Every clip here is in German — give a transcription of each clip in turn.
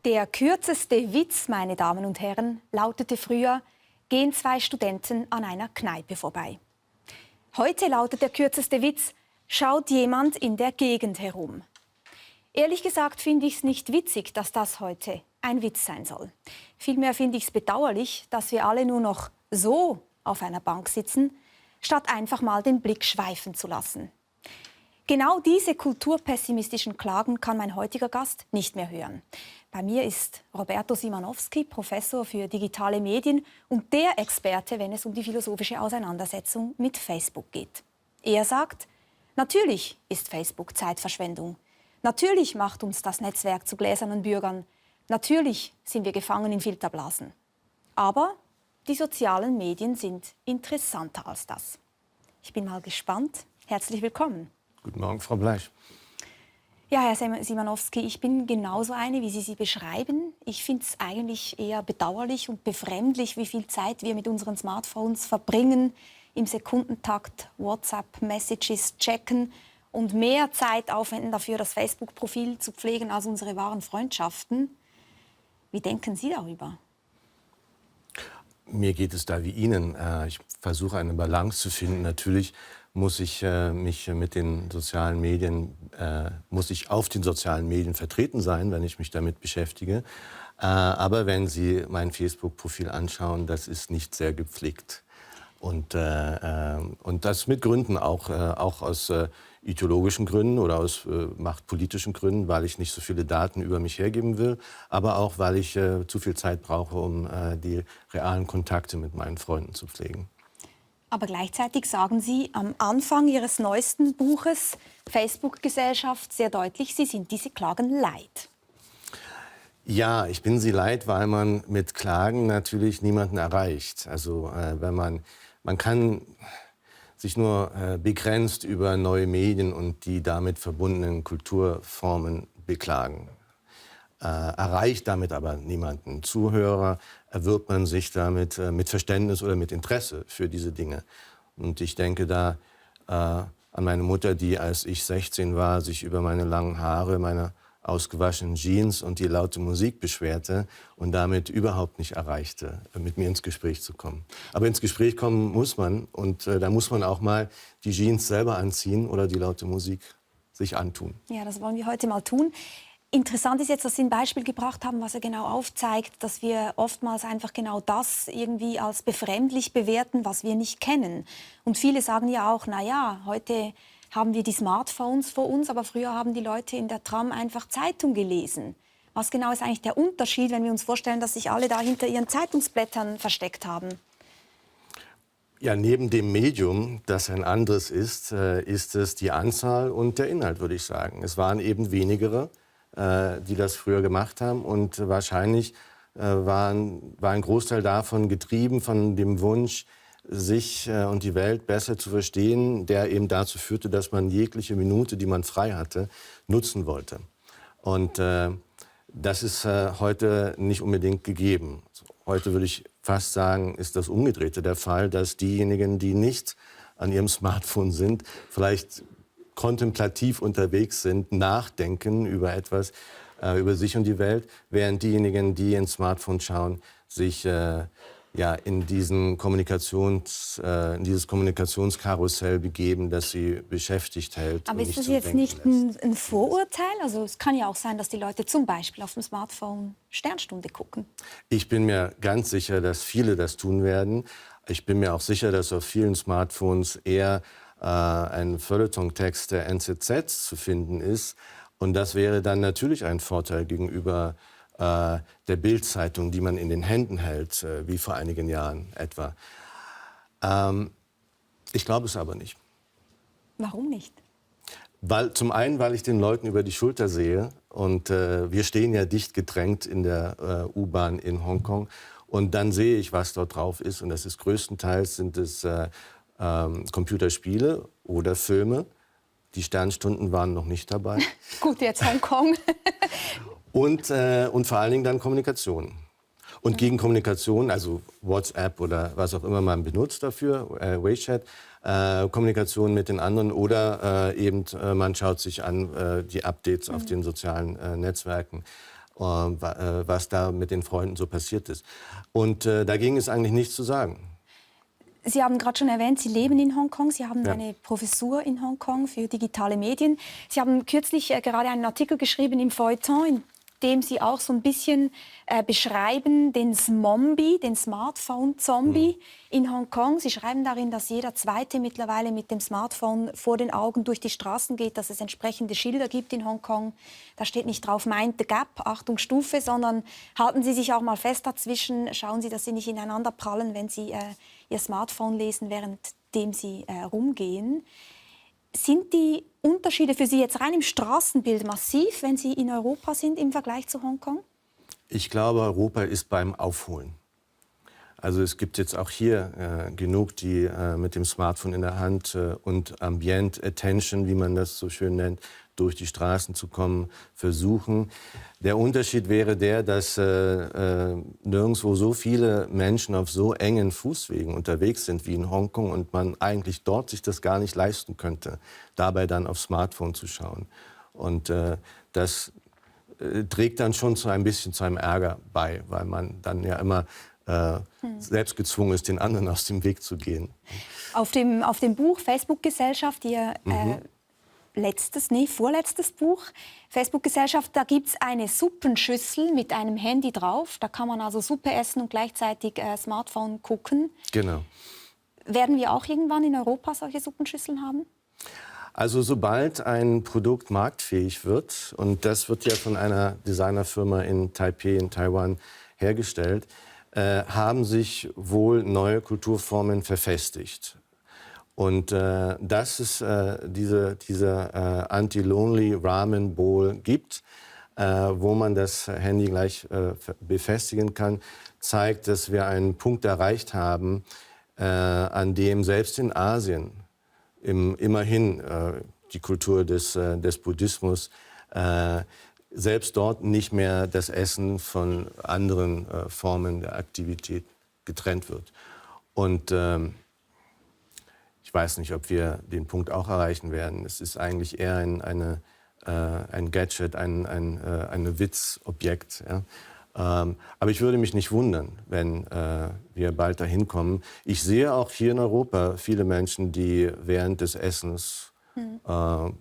Der kürzeste Witz, meine Damen und Herren, lautete früher: Gehen zwei Studenten an einer Kneipe vorbei. Heute lautet der kürzeste Witz: Schaut jemand in der Gegend herum. Ehrlich gesagt finde ich es nicht witzig, dass das heute ein Witz sein soll. Vielmehr finde ich es bedauerlich, dass wir alle nur noch so auf einer Bank sitzen, statt einfach mal den Blick schweifen zu lassen. Genau diese kulturpessimistischen Klagen kann mein heutiger Gast nicht mehr hören. Bei mir ist Roberto Szymanowski, Professor für digitale Medien und der Experte, wenn es um die philosophische Auseinandersetzung mit Facebook geht. Er sagt, natürlich ist Facebook Zeitverschwendung. Natürlich macht uns das Netzwerk zu gläsernen Bürgern. Natürlich sind wir gefangen in Filterblasen. Aber die sozialen Medien sind interessanter als das. Ich bin mal gespannt. Herzlich willkommen. Guten Morgen, Frau Bleich. Ja, Herr Szymanowski, ich bin genauso eine, wie Sie sie beschreiben. Ich finde es eigentlich eher bedauerlich und befremdlich, wie viel Zeit wir mit unseren Smartphones verbringen, im Sekundentakt WhatsApp-Messages checken und mehr Zeit aufwenden dafür, das Facebook-Profil zu pflegen, als unsere wahren Freundschaften. Wie denken Sie darüber? Mir geht es da wie Ihnen. Ich versuche eine Balance zu finden. Natürlich muss ich mich mit den sozialen Medien, muss ich auf den sozialen Medien vertreten sein, wenn ich mich damit beschäftige. Aber wenn Sie mein Facebook-Profil anschauen, das ist nicht sehr gepflegt. Und das mit Gründen, auch aus ideologischen Gründen oder aus machtpolitischen Gründen, weil ich nicht so viele Daten über mich hergeben will, aber auch, weil ich zu viel Zeit brauche, um die realen Kontakte mit meinen Freunden zu pflegen. Aber gleichzeitig sagen Sie am Anfang Ihres neuesten Buches Facebook-Gesellschaft sehr deutlich, Sie sind diese Klagen leid. Ja, ich bin sie leid, weil man mit Klagen natürlich niemanden erreicht. Also wenn man kann sich nur begrenzt über neue Medien und die damit verbundenen Kulturformen beklagen. Erreicht damit aber niemanden. Zuhörer erwirbt man sich damit mit Verständnis oder mit Interesse für diese Dinge. Und ich denke da an meine Mutter, die, als ich 16 war, sich über meine langen Haare, meine ausgewaschenen Jeans und die laute Musik beschwerte und damit überhaupt nicht erreichte, mit mir ins Gespräch zu kommen. Aber ins Gespräch kommen muss man und da muss man auch mal die Jeans selber anziehen oder die laute Musik sich antun. Ja, das wollen wir heute mal tun. Interessant ist jetzt, dass Sie ein Beispiel gebracht haben, was ja genau aufzeigt, dass wir oftmals einfach genau das irgendwie als befremdlich bewerten, was wir nicht kennen. Und viele sagen ja auch, na ja, heute haben wir die Smartphones vor uns, aber früher haben die Leute in der Tram einfach Zeitung gelesen. Was genau ist eigentlich der Unterschied, wenn wir uns vorstellen, dass sich alle da hinter ihren Zeitungsblättern versteckt haben? Ja, neben dem Medium, das ein anderes ist es die Anzahl und der Inhalt, würde ich sagen. Es waren eben wenigere, die das früher gemacht haben. Und wahrscheinlich war ein Großteil davon getrieben von dem Wunsch, sich und die Welt besser zu verstehen, der eben dazu führte, dass man jegliche Minute, die man frei hatte, nutzen wollte. Und das ist heute nicht unbedingt gegeben. Heute würde ich fast sagen, ist das Umgedrehte der Fall, dass diejenigen, die nicht an ihrem Smartphone sind, vielleicht kontemplativ unterwegs sind, nachdenken über etwas, über sich und die Welt, während diejenigen, die ins Smartphone schauen, sich in dieses Kommunikationskarussell begeben, das sie beschäftigt hält. Aber ist das jetzt nicht ein Vorurteil? Also es kann ja auch sein, dass die Leute zum Beispiel auf dem Smartphone Sternstunde gucken. Ich bin mir ganz sicher, dass viele das tun werden. Ich bin mir auch sicher, dass auf vielen Smartphones eher ein Feuilleton-Text der NZZ zu finden ist. Und das wäre dann natürlich ein Vorteil gegenüber der Bild-Zeitung, die man in den Händen hält, wie vor einigen Jahren etwa. Ich glaube es aber nicht. Warum nicht? Zum einen, weil ich den Leuten über die Schulter sehe. Und wir stehen ja dicht gedrängt in der U-Bahn in Hongkong. Und dann sehe ich, was dort drauf ist. Und das ist größtenteils sind es Computerspiele oder Filme. Die Sternstunden waren noch nicht dabei. Gut, jetzt Hongkong. Und vor allen Dingen dann Kommunikation. Und gegen Kommunikation, also WhatsApp oder was auch immer man benutzt dafür, WeChat, Kommunikation mit den anderen oder eben man schaut sich an die Updates auf den sozialen Netzwerken. was da mit den Freunden so passiert ist. Und dagegen ist eigentlich nichts zu sagen. Sie haben gerade schon erwähnt, Sie leben in Hongkong. Sie haben Ja. eine Professur in Hongkong für digitale Medien. Sie haben kürzlich gerade einen Artikel geschrieben im Feuilleton, in dem Sie auch so ein bisschen beschreiben den Zombie, den Smartphone-Zombie in Hongkong. Sie schreiben darin, dass jeder Zweite mittlerweile mit dem Smartphone vor den Augen durch die Straßen geht, dass es entsprechende Schilder gibt in Hongkong. Da steht nicht drauf Mind the Gap, Achtung Stufe, sondern halten Sie sich auch mal fest dazwischen. Schauen Sie, dass Sie nicht ineinander prallen, wenn Sie Ihr Smartphone lesen, währenddem Sie rumgehen. Sind die Unterschiede für Sie jetzt rein im Straßenbild massiv, wenn Sie in Europa sind im Vergleich zu Hongkong? Ich glaube, Europa ist beim Aufholen. Also es gibt jetzt auch hier genug, die mit dem Smartphone in der Hand und Ambient Attention, wie man das so schön nennt, durch die Straßen zu kommen, versuchen. Der Unterschied wäre der, dass nirgendwo so viele Menschen auf so engen Fußwegen unterwegs sind wie in Hongkong und man eigentlich dort sich das gar nicht leisten könnte, dabei dann aufs Smartphone zu schauen. Und das trägt dann schon ein bisschen zu einem Ärger bei, weil man dann ja immer selbst gezwungen ist, den anderen aus dem Weg zu gehen. Auf dem Buch Facebook-Gesellschaft, Ihr vorletztes Buch, Facebook-Gesellschaft, da gibt es eine Suppenschüssel mit einem Handy drauf. Da kann man also Suppe essen und gleichzeitig Smartphone gucken. Genau. Werden wir auch irgendwann in Europa solche Suppenschüsseln haben? Also sobald ein Produkt marktfähig wird, und das wird ja von einer Designerfirma in Taipei, in Taiwan, hergestellt, haben sich wohl neue Kulturformen verfestigt. Und dass es diese Anti-Lonely Ramen Bowl gibt, wo man das Handy gleich befestigen kann, zeigt, dass wir einen Punkt erreicht haben, an dem selbst in Asien immerhin die Kultur des Buddhismus selbst dort nicht mehr das Essen von anderen Formen der Aktivität getrennt wird. Und ich weiß nicht, ob wir den Punkt auch erreichen werden. Es ist eigentlich eher ein Gadget, ein Witzobjekt. Ja? Aber ich würde mich nicht wundern, wenn wir bald dahin kommen. Ich sehe auch hier in Europa viele Menschen, die während des Essens auch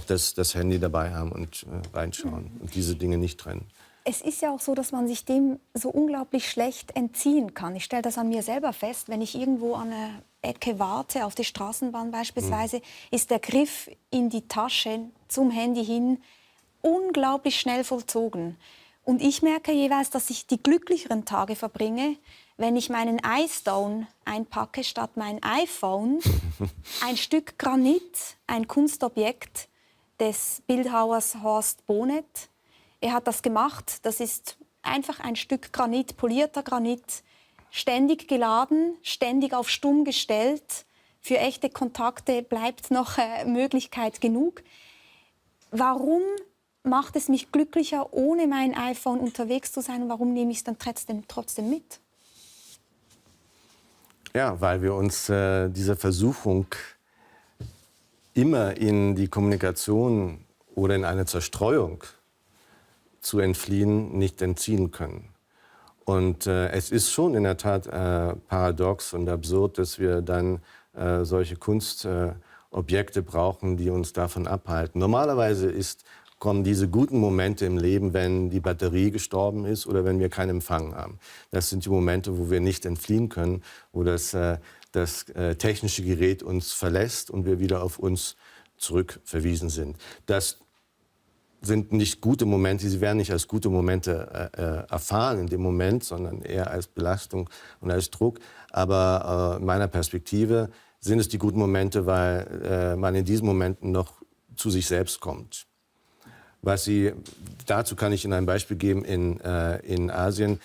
das Handy dabei haben und reinschauen und diese Dinge nicht trennen. Es ist ja auch so, dass man sich dem so unglaublich schlecht entziehen kann. Ich stelle das an mir selber fest, wenn ich irgendwo an einer Ecke warte, auf die Straßenbahn beispielsweise, ist der Griff in die Tasche zum Handy hin unglaublich schnell vollzogen. Und ich merke jeweils, dass ich die glücklicheren Tage verbringe, wenn ich meinen iStone einpacke statt mein iPhone. Ein Stück Granit, ein Kunstobjekt des Bildhauers Horst Bohnet. Er hat das gemacht. Das ist einfach ein Stück Granit, polierter Granit, ständig geladen, ständig auf stumm gestellt. Für echte Kontakte bleibt noch Möglichkeit genug. Warum macht es mich glücklicher, ohne mein iPhone unterwegs zu sein? Und warum nehme ich es dann trotzdem mit? Ja, weil wir uns dieser Versuchung, immer in die Kommunikation oder in eine Zerstreuung zu entfliehen, nicht entziehen können. Und es ist schon in der Tat paradox und absurd, dass wir dann solche Kunstobjekte brauchen, die uns davon abhalten. Normalerweise kommen diese guten Momente im Leben, wenn die Batterie gestorben ist oder wenn wir keinen Empfang haben. Das sind die Momente, wo wir nicht entfliehen können, wo das technische Gerät uns verlässt und wir wieder auf uns zurückverwiesen sind. Das sind nicht gute Momente, sie werden nicht als gute Momente erfahren in dem Moment, sondern eher als Belastung und als Druck. Aber in meiner Perspektive sind es die guten Momente, weil man in diesen Momenten noch zu sich selbst kommt. Dazu kann ich Ihnen ein Beispiel geben. In Asien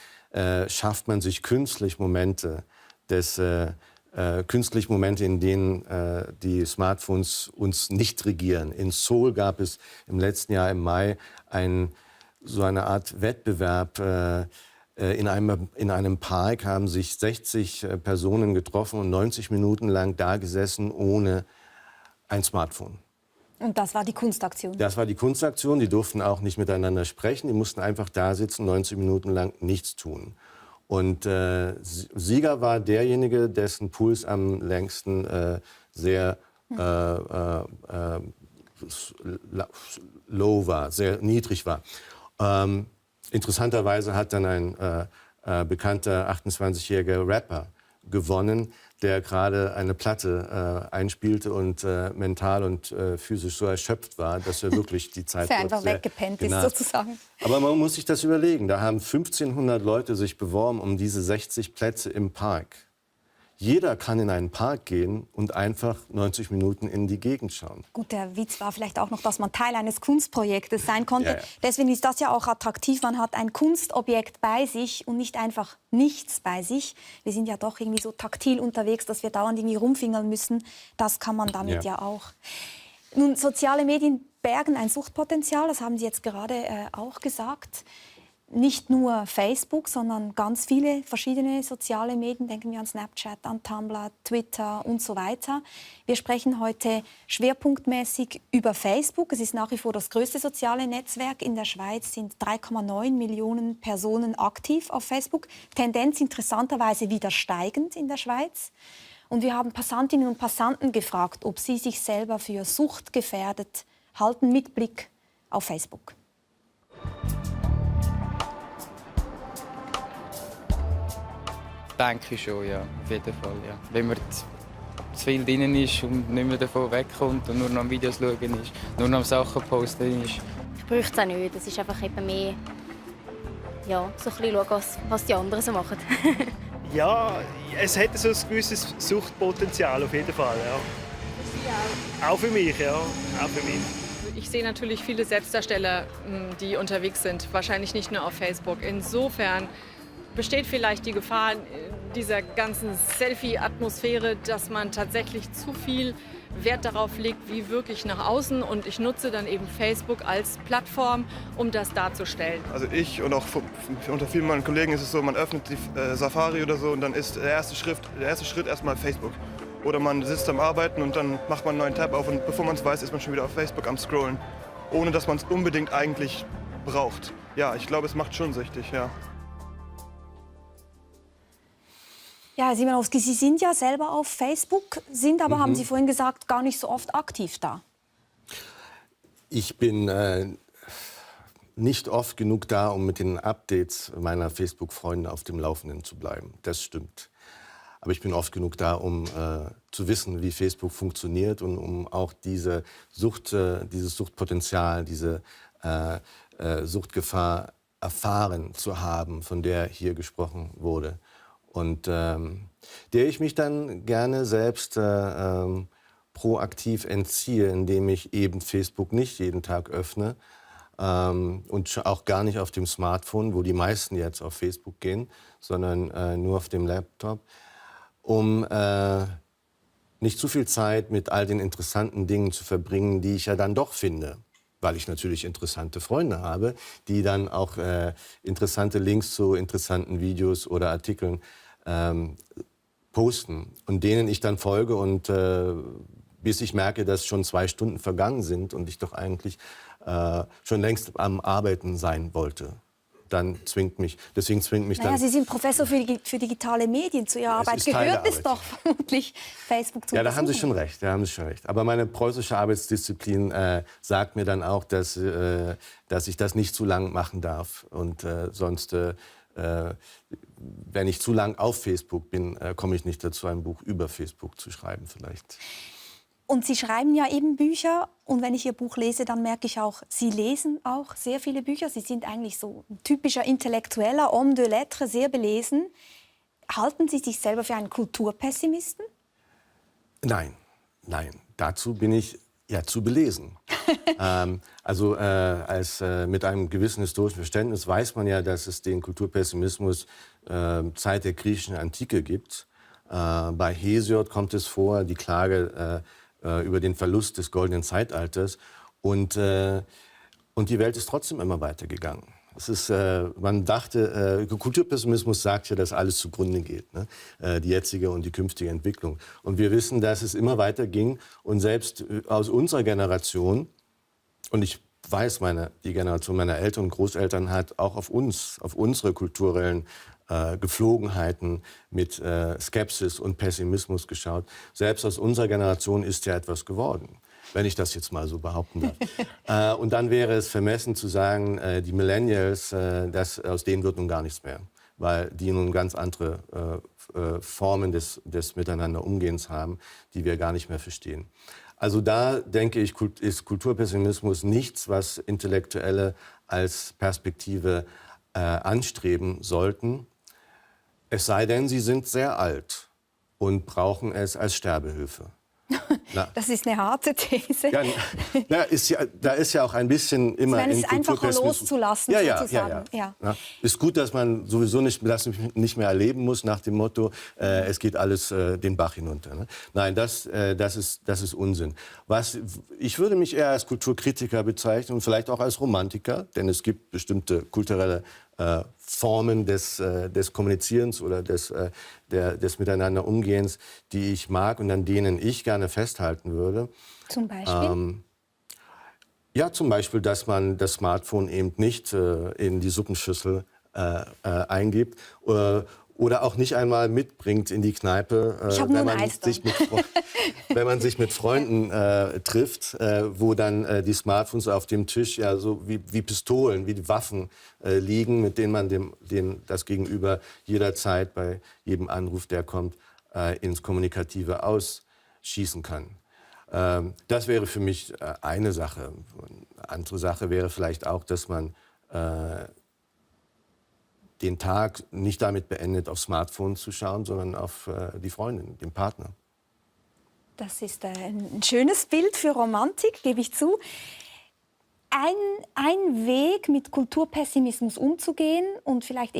schafft man sich künstlich Momente, in denen die Smartphones uns nicht regieren. In Seoul gab es im letzten Jahr im Mai so eine Art Wettbewerb. In einem Park haben sich 60 Personen getroffen und 90 Minuten lang da gesessen ohne ein Smartphone. Und das war die Kunstaktion? Das war die Kunstaktion. Die durften auch nicht miteinander sprechen. Die mussten einfach da sitzen, 90 Minuten lang nichts tun. Und Sieger war derjenige, dessen Puls am längsten sehr low war, sehr niedrig war. Interessanterweise hat dann ein bekannter 28-jähriger Rapper gewonnen, der gerade eine Platte einspielte und mental und physisch so erschöpft war, dass er wirklich die Zeit dass er einfach weggepennt ist, sozusagen. Aber man muss sich das überlegen. Da haben 1500 Leute sich beworben um diese 60 Plätze im Park. Jeder kann in einen Park gehen und einfach 90 Minuten in die Gegend schauen. Gut, der Witz war vielleicht auch noch, dass man Teil eines Kunstprojektes sein konnte. Ja, ja. Deswegen ist das ja auch attraktiv. Man hat ein Kunstobjekt bei sich und nicht einfach nichts bei sich. Wir sind ja doch irgendwie so taktil unterwegs, dass wir dauernd irgendwie rumfingern müssen. Das kann man damit ja auch. Nun, soziale Medien bergen ein Suchtpotenzial, das haben Sie jetzt gerade auch gesagt. Nicht nur Facebook, sondern ganz viele verschiedene soziale Medien. Denken wir an Snapchat, an Tumblr, Twitter und so weiter. Wir sprechen heute schwerpunktmäßig über Facebook. Es ist nach wie vor das größte soziale Netzwerk. In der Schweiz sind 3,9 Millionen Personen aktiv auf Facebook. Tendenz interessanterweise wieder steigend in der Schweiz. Und wir haben Passantinnen und Passanten gefragt, ob sie sich selber für suchtgefährdet halten mit Blick auf Facebook. Denke ich schon, ja, auf jeden Fall. Ja. Wenn man zu viel drin ist und nicht mehr davon wegkommt und nur noch am Videos schauen ist, nur noch am Sachen posten ist. Ich bräuchte es auch nicht. Es ist einfach eben mehr, ja, so ein bisschen schauen, was die anderen so machen. Ja, es hat so ein gewisses Suchtpotenzial auf jeden Fall. Ja. Auch für mich, ja. Auch für mich. Ich sehe natürlich viele Selbstdarsteller, die unterwegs sind, wahrscheinlich nicht nur auf Facebook. Insofern besteht vielleicht die Gefahr dieser ganzen Selfie-Atmosphäre, dass man tatsächlich zu viel Wert darauf legt, wie wirklich nach außen. Und ich nutze dann eben Facebook als Plattform, um das darzustellen. Also ich und auch unter vielen meinen Kollegen ist es so, man öffnet die Safari oder so und dann ist der erste Schritt erstmal Facebook. Oder man sitzt am Arbeiten und dann macht man einen neuen Tab auf und bevor man es weiß, ist man schon wieder auf Facebook am Scrollen. Ohne dass man es unbedingt eigentlich braucht. Ja, ich glaube, es macht schon süchtig, ja. Ja, Herr Simanowski, Sie sind ja selber auf Facebook, sind aber, haben Sie vorhin gesagt, gar nicht so oft aktiv da. Ich bin nicht oft genug da, um mit den Updates meiner Facebook-Freunde auf dem Laufenden zu bleiben. Das stimmt. Aber ich bin oft genug da, um zu wissen, wie Facebook funktioniert und um auch diese dieses Suchtpotenzial, diese Suchtgefahr erfahren zu haben, von der hier gesprochen wurde. Und der ich mich dann gerne selbst proaktiv entziehe, indem ich eben Facebook nicht jeden Tag öffne und auch gar nicht auf dem Smartphone, wo die meisten jetzt auf Facebook gehen, sondern nur auf dem Laptop, um nicht zu viel Zeit mit all den interessanten Dingen zu verbringen, die ich ja dann doch finde. Weil ich natürlich interessante Freunde habe, die dann auch interessante Links zu interessanten Videos oder Artikeln posten und denen ich dann folge und bis ich merke, dass schon 2 Stunden vergangen sind und ich doch eigentlich schon längst am Arbeiten sein wollte. Deswegen zwingt mich dann... Sie sind Professor für digitale Medien. Zu Ihrer Arbeit gehört es doch vermutlich, Facebook zu Ja, da besuchen. haben Sie schon recht. Da haben Sie schon recht. Aber meine preußische Arbeitsdisziplin sagt mir dann auch, dass ich das nicht zu lang machen darf. Und sonst, wenn ich zu lang auf Facebook bin, komme ich nicht dazu, ein Buch über Facebook zu schreiben vielleicht. Und Sie schreiben ja eben Bücher. Und wenn ich Ihr Buch lese, dann merke ich auch, Sie lesen auch sehr viele Bücher. Sie sind eigentlich so ein typischer Intellektueller, Homme de Lettres, sehr belesen. Halten Sie sich selber für einen Kulturpessimisten? Nein. Dazu bin ich ja zu belesen. Mit einem gewissen historischen Verständnis weiß man ja, dass es den Kulturpessimismus Zeit der griechischen Antike gibt. Bei Hesiod kommt es vor, die Klage über den Verlust des goldenen Zeitalters. Und die Welt ist trotzdem immer weitergegangen. Es ist, man dachte, Kulturpessimismus sagt ja, dass alles zugrunde geht, ne? Die jetzige und die künftige Entwicklung. Und wir wissen, dass es immer weiter ging. Und selbst aus unserer Generation, und ich weiß, die Generation meiner Eltern und Großeltern hat auch auf uns, auf unsere kulturellen Geflogenheiten mit Skepsis und Pessimismus geschaut. Selbst aus unserer Generation ist ja etwas geworden, wenn ich das jetzt mal so behaupten darf. Und dann wäre es vermessen zu sagen, die Millennials, aus denen wird nun gar nichts mehr, weil die nun ganz andere Formen des Miteinanderumgehens haben, die wir gar nicht mehr verstehen. Also da, denke ich, ist Kulturpessimismus nichts, was Intellektuelle als Perspektive anstreben sollten. Es sei denn, sie sind sehr alt und brauchen es als Sterbehilfe. Das ist eine harte These. Ja, da ist ja auch ein bisschen immer es ist einfacher Kulturpessimismus loszulassen, sozusagen. Ja. Ist gut, dass man sowieso nicht mehr erleben muss nach dem Motto, es geht alles den Bach hinunter. Ne? Nein, das ist Unsinn. Ich würde mich eher als Kulturkritiker bezeichnen und vielleicht auch als Romantiker, denn es gibt bestimmte kulturelle Formen des Kommunizierens oder des Miteinanderumgehens, die ich mag und an denen ich gerne festhalten würde. Zum Beispiel? Ja, zum Beispiel, dass man das Smartphone eben nicht in die Suppenschüssel eingibt oder auch nicht einmal mitbringt in die Kneipe, wenn man sich mit Freunden trifft, wo dann die Smartphones auf dem Tisch ja so wie Pistolen, wie die Waffen liegen, mit denen man das Gegenüber jederzeit bei jedem Anruf, der kommt, ins Kommunikative ausschießen kann. Das wäre für mich eine Sache. Eine andere Sache wäre vielleicht auch, dass man den Tag nicht damit beendet, aufs Smartphone zu schauen, sondern auf die Freundin, den Partner. Das ist ein schönes Bild für Romantik, gebe ich zu. Ein Weg, mit Kulturpessimismus umzugehen und vielleicht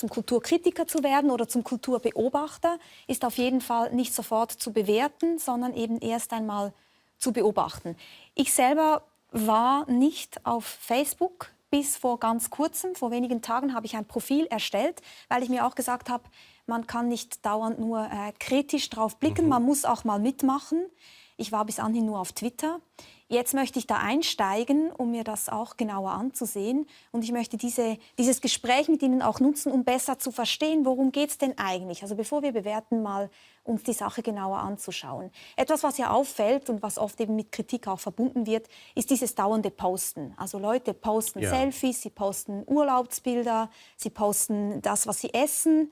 zum Kulturkritiker zu werden oder zum Kulturbeobachter, ist auf jeden Fall nicht sofort zu bewerten, sondern eben erst einmal zu beobachten. Ich selber war nicht auf Facebook. Bis vor ganz kurzem, vor wenigen Tagen, habe ich ein Profil erstellt, weil ich mir auch gesagt habe, man kann nicht dauernd nur kritisch drauf blicken, man muss auch mal mitmachen. Ich war bis anhin nur auf Twitter. Jetzt möchte ich da einsteigen, um mir das auch genauer anzusehen. Und ich möchte dieses Gespräch mit Ihnen auch nutzen, um besser zu verstehen, worum geht es denn eigentlich? Also bevor wir bewerten, mal uns die Sache genauer anzuschauen. Etwas, was ja auffällt und was oft eben mit Kritik auch verbunden wird, ist dieses dauernde Posten. Also Leute posten Selfies, sie posten Urlaubsbilder, sie posten das, was sie essen.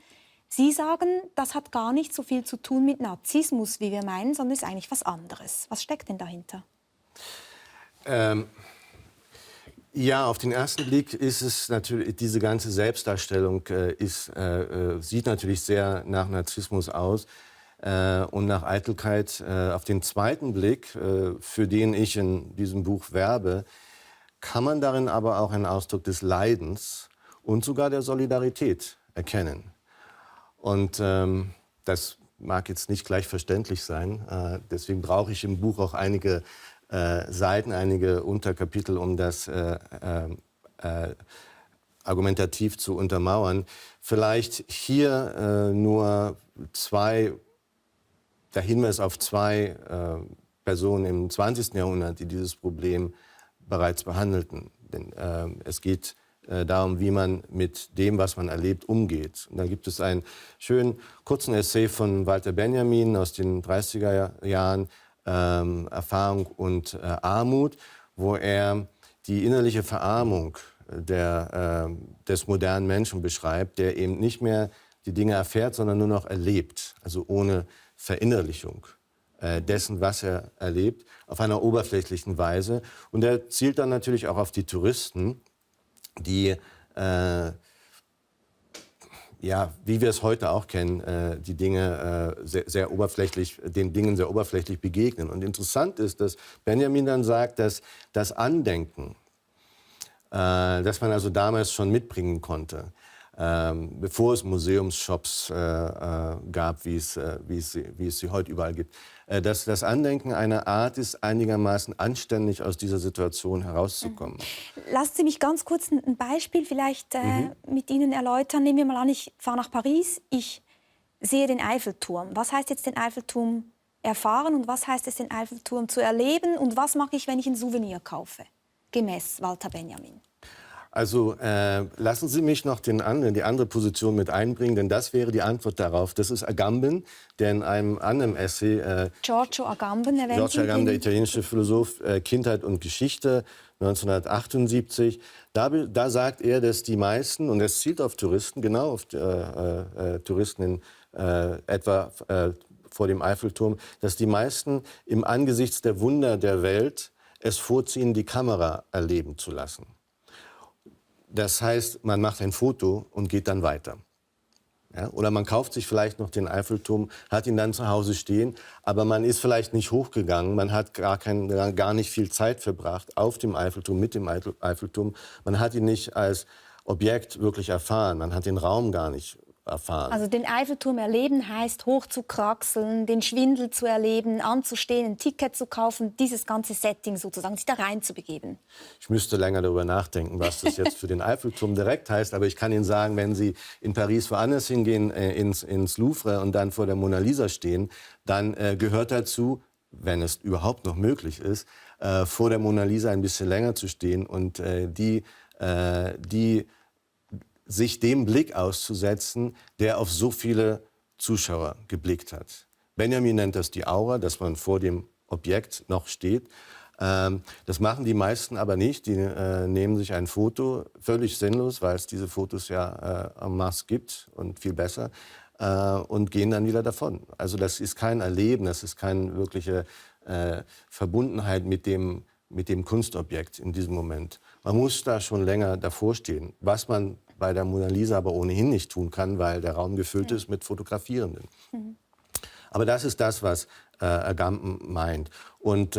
Sie sagen, das hat gar nicht so viel zu tun mit Narzissmus, wie wir meinen, sondern ist eigentlich was anderes. Was steckt denn dahinter? Ja, auf den ersten Blick ist es natürlich, diese ganze Selbstdarstellung sieht natürlich sehr nach Narzissmus aus und nach Eitelkeit. Auf den zweiten Blick, für den ich in diesem Buch werbe, kann man darin aber auch einen Ausdruck des Leidens und sogar der Solidarität erkennen. Und das mag jetzt nicht gleich verständlich sein. Deswegen brauche ich im Buch auch einige Seiten, einige Unterkapitel, um das argumentativ zu untermauern. Vielleicht hier nur der Hinweis auf zwei Personen im 20. Jahrhundert, die dieses Problem bereits behandelten. Denn es geht darum, wie man mit dem, was man erlebt, umgeht. Und da gibt es einen schönen kurzen Essay von Walter Benjamin aus den 30er Jahren, Erfahrung und Armut, wo er die innerliche Verarmung des modernen Menschen beschreibt, der eben nicht mehr die Dinge erfährt, sondern nur noch erlebt, also ohne Verinnerlichung dessen, was er erlebt, auf einer oberflächlichen Weise. Und er zielt dann natürlich auch auf die Touristen, die, wie wir es heute auch kennen, die Dinge sehr oberflächlich, den Dingen sehr oberflächlich begegnen. Und interessant ist, dass Benjamin dann sagt, dass das Andenken, das man also damals schon mitbringen konnte, bevor es Museumsshops gab, wie es sie heute überall gibt. Dass das Andenken eine Art ist, einigermaßen anständig aus dieser Situation herauszukommen. Lassen Sie mich ganz kurz ein Beispiel vielleicht mit Ihnen erläutern. Nehmen wir mal an, ich fahre nach Paris, ich sehe den Eiffelturm. Was heißt jetzt den Eiffelturm erfahren und was heißt es, den Eiffelturm zu erleben? Und was mache ich, wenn ich ein Souvenir kaufe? Gemäß Walter Benjamin. Also lassen Sie mich noch die andere Position mit einbringen, denn das wäre die Antwort darauf. Das ist Agamben, der in einem anderen Essay, Giorgio Agamben erwähnt. Giorgio Agamben, der italienische Philosoph, Kindheit und Geschichte, 1978. Da sagt er, dass die meisten, und das zielt auf Touristen, genau auf Touristen etwa vor dem Eiffelturm, dass die meisten im Angesichts der Wunder der Welt es vorziehen, die Kamera erleben zu lassen. Das heißt, man macht ein Foto und geht dann weiter. Ja? Oder man kauft sich vielleicht noch den Eiffelturm, hat ihn dann zu Hause stehen, aber man ist vielleicht nicht hochgegangen, man hat gar nicht viel Zeit verbracht auf dem Eiffelturm, mit dem Eiffelturm. Man hat ihn nicht als Objekt wirklich erfahren, man hat den Raum gar nicht erfahren. Also den Eiffelturm erleben heißt, hoch zu kraxeln, den Schwindel zu erleben, anzustehen, ein Ticket zu kaufen, dieses ganze Setting sozusagen, sich da reinzubegeben. Ich müsste länger darüber nachdenken, was das jetzt für den Eiffelturm direkt heißt. Aber ich kann Ihnen sagen, wenn Sie in Paris woanders hingehen, ins Louvre und dann vor der Mona Lisa stehen, dann gehört dazu, wenn es überhaupt noch möglich ist, vor der Mona Lisa ein bisschen länger zu stehen und sich dem Blick auszusetzen, der auf so viele Zuschauer geblickt hat. Benjamin nennt das die Aura, dass man vor dem Objekt noch steht. Das machen die meisten aber nicht. Die nehmen sich ein Foto, völlig sinnlos, weil es diese Fotos ja en masse gibt und viel besser, und gehen dann wieder davon. Also das ist kein Erleben, das ist keine wirkliche Verbundenheit mit dem Kunstobjekt in diesem Moment. Man muss da schon länger davor stehen, was man bei der Mona Lisa aber ohnehin nicht tun kann, weil der Raum gefüllt ist mit Fotografierenden. Aber das ist das, was Agamben meint. Und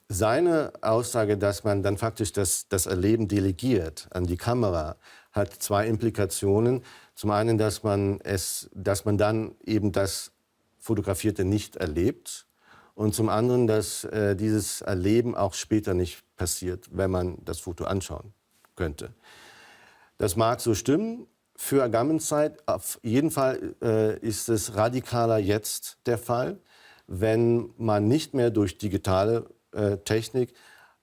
seine Aussage, dass man dann faktisch das Erleben delegiert an die Kamera, hat zwei Implikationen. Zum einen, dass man dann eben das Fotografierte nicht erlebt. Und zum anderen, dass dieses Erleben auch später nicht passiert, wenn man das Foto anschauen könnte. Das mag so stimmen für Agambens Zeit. Auf jeden Fall ist es radikaler jetzt der Fall, wenn man nicht mehr durch digitale Technik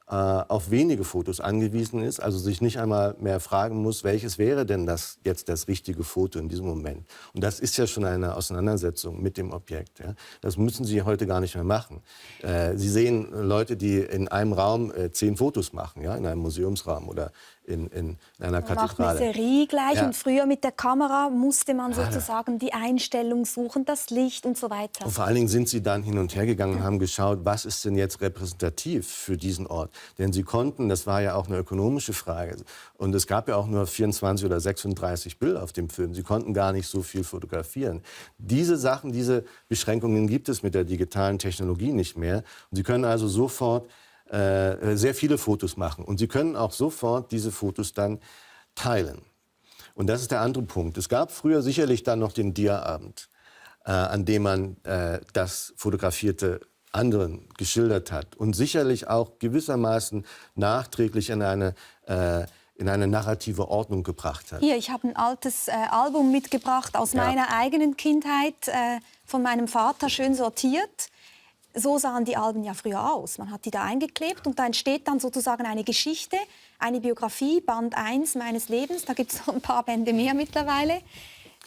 auf wenige Fotos angewiesen ist, also sich nicht einmal mehr fragen muss, welches wäre denn jetzt das richtige Foto in diesem Moment. Und das ist ja schon eine Auseinandersetzung mit dem Objekt. Ja. Das müssen Sie heute gar nicht mehr machen. Sie sehen Leute, die in einem Raum 10 Fotos machen, ja, in einem Museumsraum oder in einer Kathedrale. Man macht eine Serie gleich, Ja. und früher mit der Kamera musste man sozusagen die Einstellung suchen, das Licht und so weiter. Und vor allen Dingen sind sie dann hin und her gegangen und haben geschaut, was ist denn jetzt repräsentativ für diesen Ort. Denn sie konnten, das war ja auch eine ökonomische Frage, und es gab ja auch nur 24 oder 36 Bilder auf dem Film. Sie konnten gar nicht so viel fotografieren. Diese Sachen, diese Beschränkungen gibt es mit der digitalen Technologie nicht mehr. Und Sie können also sofort sehr viele Fotos machen. Und Sie können auch sofort diese Fotos dann teilen. Und das ist der andere Punkt. Es gab früher sicherlich dann noch den Dia-Abend, an dem man das Fotografierte anderen geschildert hat und sicherlich auch gewissermaßen nachträglich in eine narrative Ordnung gebracht hat. Hier, ich habe ein altes Album mitgebracht aus meiner eigenen Kindheit, von meinem Vater, schön sortiert. So sahen die Alben ja früher aus. Man hat die da eingeklebt und da entsteht dann sozusagen eine Geschichte, eine Biografie, Band 1 meines Lebens. Da gibt es noch ein paar Bände mehr mittlerweile.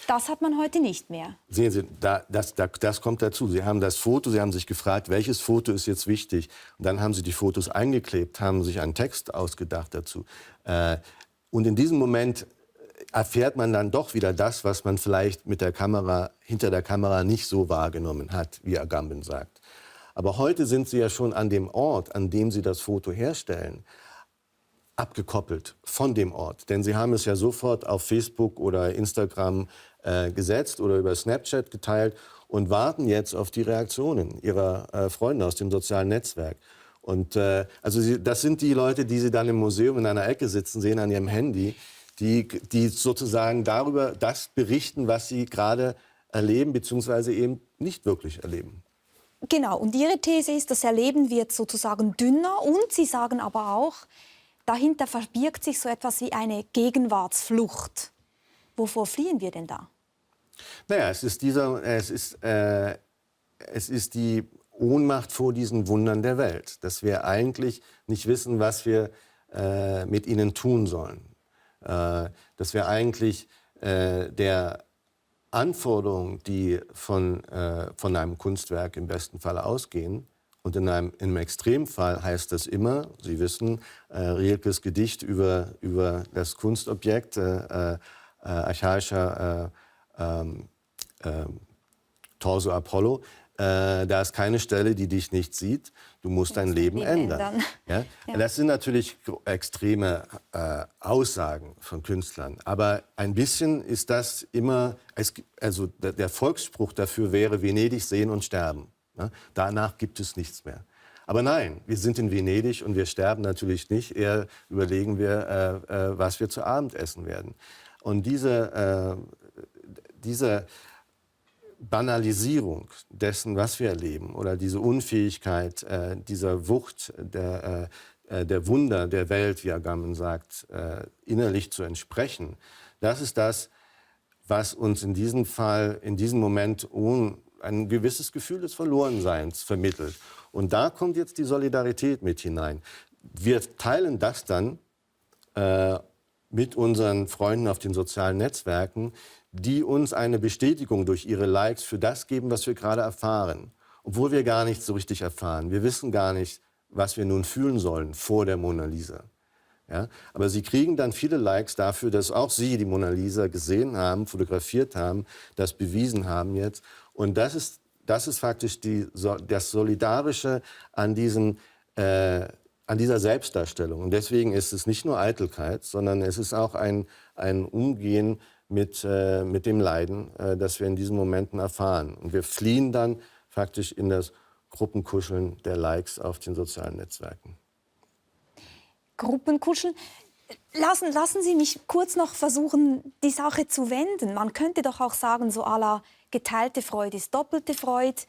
Das hat man heute nicht mehr. Sehen Sie, das kommt dazu. Sie haben das Foto, Sie haben sich gefragt, welches Foto ist jetzt wichtig. Und dann haben Sie die Fotos eingeklebt, haben sich einen Text ausgedacht dazu. Und in diesem Moment erfährt man dann doch wieder das, was man vielleicht mit der Kamera, hinter der Kamera nicht so wahrgenommen hat, wie Agamben sagt. Aber heute sind Sie ja schon an dem Ort, an dem Sie das Foto herstellen, abgekoppelt von dem Ort. Denn Sie haben es ja sofort auf Facebook oder Instagram gesetzt oder über Snapchat geteilt und warten jetzt auf die Reaktionen Ihrer Freunde aus dem sozialen Netzwerk. Und das sind die Leute, die Sie dann im Museum in einer Ecke sitzen sehen an ihrem Handy, die sozusagen darüber das berichten, was sie gerade erleben, beziehungsweise eben nicht wirklich erleben. Genau, und Ihre These ist, das Erleben wird sozusagen dünner und Sie sagen aber auch, dahinter verbirgt sich so etwas wie eine Gegenwartsflucht. Wovor fliehen wir denn da? Naja, es ist die Ohnmacht vor diesen Wundern der Welt, dass wir eigentlich nicht wissen, was wir mit ihnen tun sollen. Dass wir eigentlich der Anforderungen, die von einem Kunstwerk im besten Fall ausgehen, und in einem Extremfall heißt das immer, Sie wissen, Rilkes Gedicht über das Kunstobjekt, archaischer Torso Apollo, da ist keine Stelle, die dich nicht sieht. Du musst dein Leben ändern. Ja? Ja. Das sind natürlich extreme Aussagen von Künstlern. Aber ein bisschen ist das immer, also der Volksspruch dafür wäre, Venedig sehen und sterben. Ja? Danach gibt es nichts mehr. Aber nein, wir sind in Venedig und wir sterben natürlich nicht. Eher überlegen wir, was wir zu Abend essen werden. Und diese Banalisierung dessen, was wir erleben, oder diese Unfähigkeit dieser Wucht der Wunder der Welt, wie Agamben sagt, innerlich zu entsprechen, das ist das, was uns in diesem Fall, in diesem Moment ein gewisses Gefühl des Verlorenseins vermittelt. Und da kommt jetzt die Solidarität mit hinein. Wir teilen das dann mit unseren Freunden auf den sozialen Netzwerken, die uns eine Bestätigung durch ihre Likes für das geben, was wir gerade erfahren. Obwohl wir gar nicht so richtig erfahren. Wir wissen gar nicht, was wir nun fühlen sollen vor der Mona Lisa. Ja? Aber sie kriegen dann viele Likes dafür, dass auch sie die Mona Lisa gesehen haben, fotografiert haben, das bewiesen haben jetzt. Und das ist faktisch das Solidarische an dieser Selbstdarstellung. Und deswegen ist es nicht nur Eitelkeit, sondern es ist auch ein Umgehen mit dem Leiden, das wir in diesen Momenten erfahren. Und wir fliehen dann faktisch in das Gruppenkuscheln der Likes auf den sozialen Netzwerken. Gruppenkuscheln. Lassen Sie mich kurz noch versuchen, die Sache zu wenden. Man könnte doch auch sagen, so à la geteilte Freude ist doppelte Freude.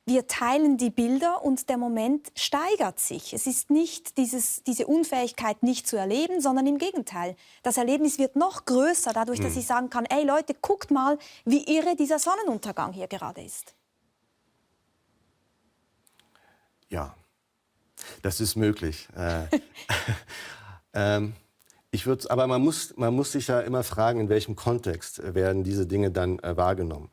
Wir teilen die Bilder und der Moment steigert sich. Es ist nicht diese Unfähigkeit, nicht zu erleben, sondern im Gegenteil. Das Erlebnis wird noch größer, dadurch, dass ich sagen kann, ey Leute, guckt mal, wie irre dieser Sonnenuntergang hier gerade ist. Ja, das ist möglich. Aber man muss sich ja immer fragen, in welchem Kontext werden diese Dinge dann wahrgenommen.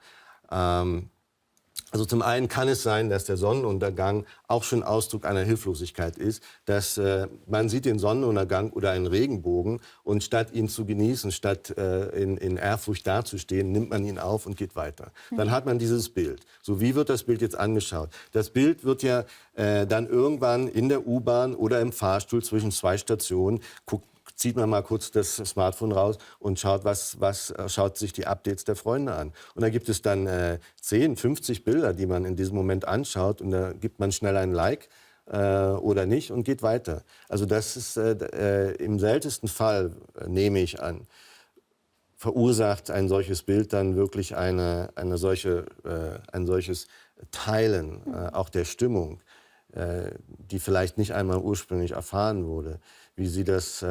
Also zum einen kann es sein, dass der Sonnenuntergang auch schon Ausdruck einer Hilflosigkeit ist, dass man sieht den Sonnenuntergang oder einen Regenbogen und statt ihn zu genießen, statt in Ehrfurcht dazustehen, nimmt man ihn auf und geht weiter. Dann hat man dieses Bild. So, wie wird das Bild jetzt angeschaut? Das Bild wird ja dann irgendwann in der U-Bahn oder im Fahrstuhl zwischen zwei Stationen, zieht man mal kurz das Smartphone raus und schaut sich die Updates der Freunde an. Und da gibt es dann 10, 50 Bilder, die man in diesem Moment anschaut. Und da gibt man schnell ein Like oder nicht und geht weiter. Also das ist im seltensten Fall, nehme ich an, verursacht ein solches Bild dann wirklich ein solches Teilen auch der Stimmung, die vielleicht nicht einmal ursprünglich erfahren wurde, wie Sie das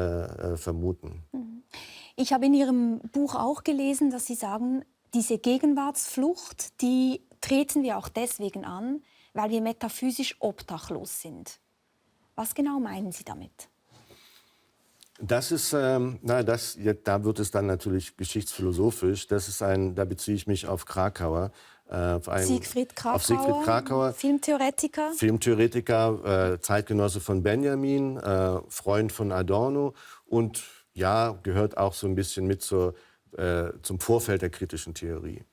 vermuten. Ich habe in Ihrem Buch auch gelesen, dass Sie sagen, diese Gegenwartsflucht, die treten wir auch deswegen an, weil wir metaphysisch obdachlos sind. Was genau meinen Sie damit? Das ist, da wird es dann natürlich geschichtsphilosophisch. Da beziehe ich mich auf Krakauer. Siegfried Krakauer, Filmtheoretiker, Zeitgenosse von Benjamin, Freund von Adorno und ja, gehört auch so ein bisschen mit zum Vorfeld der kritischen Theorie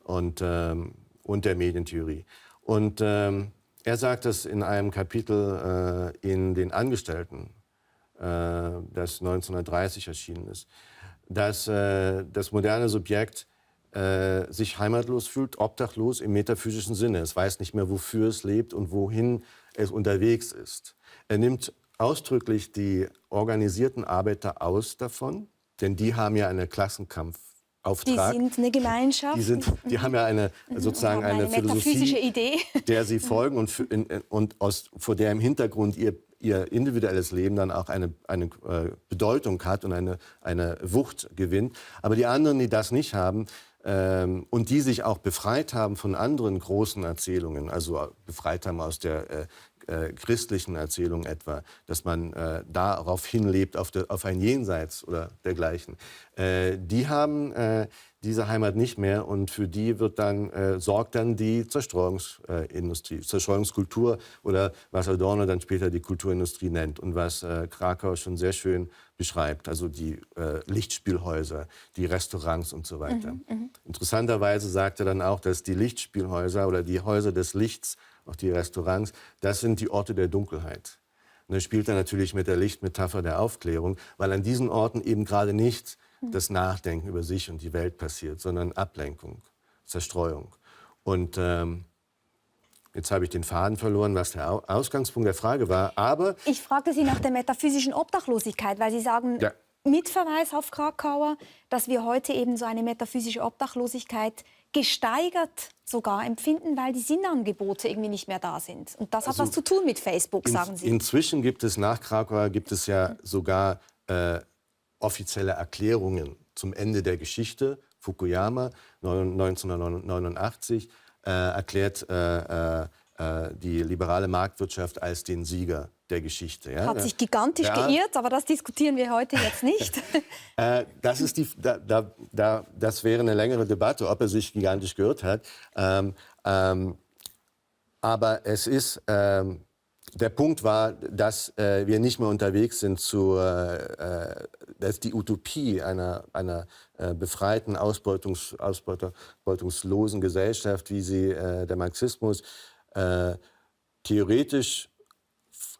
und der Medientheorie. Und er sagt das in einem Kapitel in den Angestellten, das 1930 erschienen ist, dass das moderne Subjekt sich heimatlos fühlt, obdachlos im metaphysischen Sinne. Es weiß nicht mehr, wofür es lebt und wohin es unterwegs ist. Er nimmt ausdrücklich die organisierten Arbeiter aus davon Denn die haben ja einen Klassenkampfauftrag. Die sind eine Gemeinschaft. Die haben ja sozusagen eine metaphysische Philosophie, Idee. der sie folgen und vor der im Hintergrund ihr individuelles Leben dann auch eine Bedeutung hat und eine Wucht gewinnt. Aber die anderen, die das nicht haben und die sich auch befreit haben von anderen großen Erzählungen, also befreit haben aus der christlichen Erzählung etwa, dass man darauf hinlebt, auf ein Jenseits oder dergleichen. Die haben diese Heimat nicht mehr und für die sorgt dann die Zerstreuungsindustrie, Zerstreuungskultur oder was Adorno dann später die Kulturindustrie nennt und was Krakau schon sehr schön beschreibt, also die Lichtspielhäuser, die Restaurants und so weiter. Interessanterweise sagt er dann auch, dass die Lichtspielhäuser oder die Häuser des Lichts, auch die Restaurants, das sind die Orte der Dunkelheit. Und das spielt er natürlich mit der Lichtmetapher der Aufklärung, weil an diesen Orten eben gerade nicht das Nachdenken über sich und die Welt passiert, sondern Ablenkung, Zerstreuung. Und jetzt habe ich den Faden verloren, was der Ausgangspunkt der Frage war. Aber ich fragte Sie nach der metaphysischen Obdachlosigkeit, weil Sie sagen, ja, mit Verweis auf Krakauer, dass wir heute eben so eine metaphysische Obdachlosigkeit gesteigert sogar empfinden, weil die Sinnangebote irgendwie nicht mehr da sind. Und das hat was zu tun mit Facebook, sagen Sie. Inzwischen nach Krakauer gibt es ja sogar offizielle Erklärungen zum Ende der Geschichte. Fukuyama 1989 erklärt die liberale Marktwirtschaft als den Sieger der Geschichte. Ja? Hat sich gigantisch geirrt, aber das diskutieren wir heute jetzt nicht. Das wäre eine längere Debatte, ob er sich gigantisch geirrt hat. Aber es ist, der Punkt war, dass wir nicht mehr unterwegs sind dass die Utopie einer befreiten, ausbeutungslosen Gesellschaft, wie sie der Marxismus theoretisch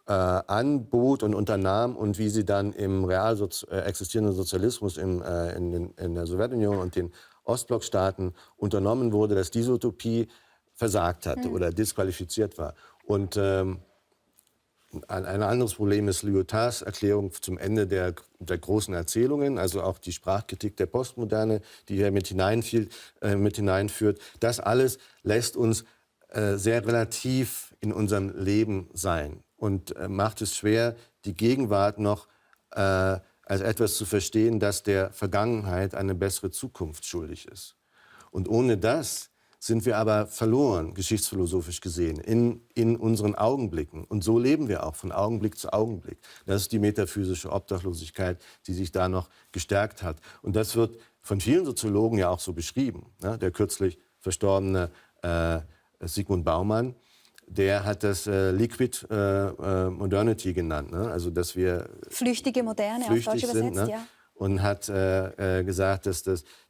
anbot und unternahm und wie sie dann im real existierenden Sozialismus in der Sowjetunion und den Ostblockstaaten unternommen wurde, dass diese Utopie versagt hatte oder disqualifiziert war. Und ein anderes Problem ist Lyotards Erklärung zum Ende der großen Erzählungen, also auch die Sprachkritik der Postmoderne, die hier mit hineinführt. Das alles lässt uns sehr relativ in unserem Leben sein und macht es schwer, die Gegenwart noch als etwas zu verstehen, das der Vergangenheit eine bessere Zukunft schuldig ist. Und ohne das sind wir aber verloren, geschichtsphilosophisch gesehen, in unseren Augenblicken. Und so leben wir auch von Augenblick zu Augenblick. Das ist die metaphysische Obdachlosigkeit, die sich da noch gestärkt hat. Und das wird von vielen Soziologen ja auch so beschrieben. Ne? Der kürzlich verstorbene Sigmund Baumann, der hat das Liquid Modernity genannt. Ne? Also, dass wir flüchtige Moderne, auf Deutsch sind, übersetzt, ne? ja. Und hat gesagt, dass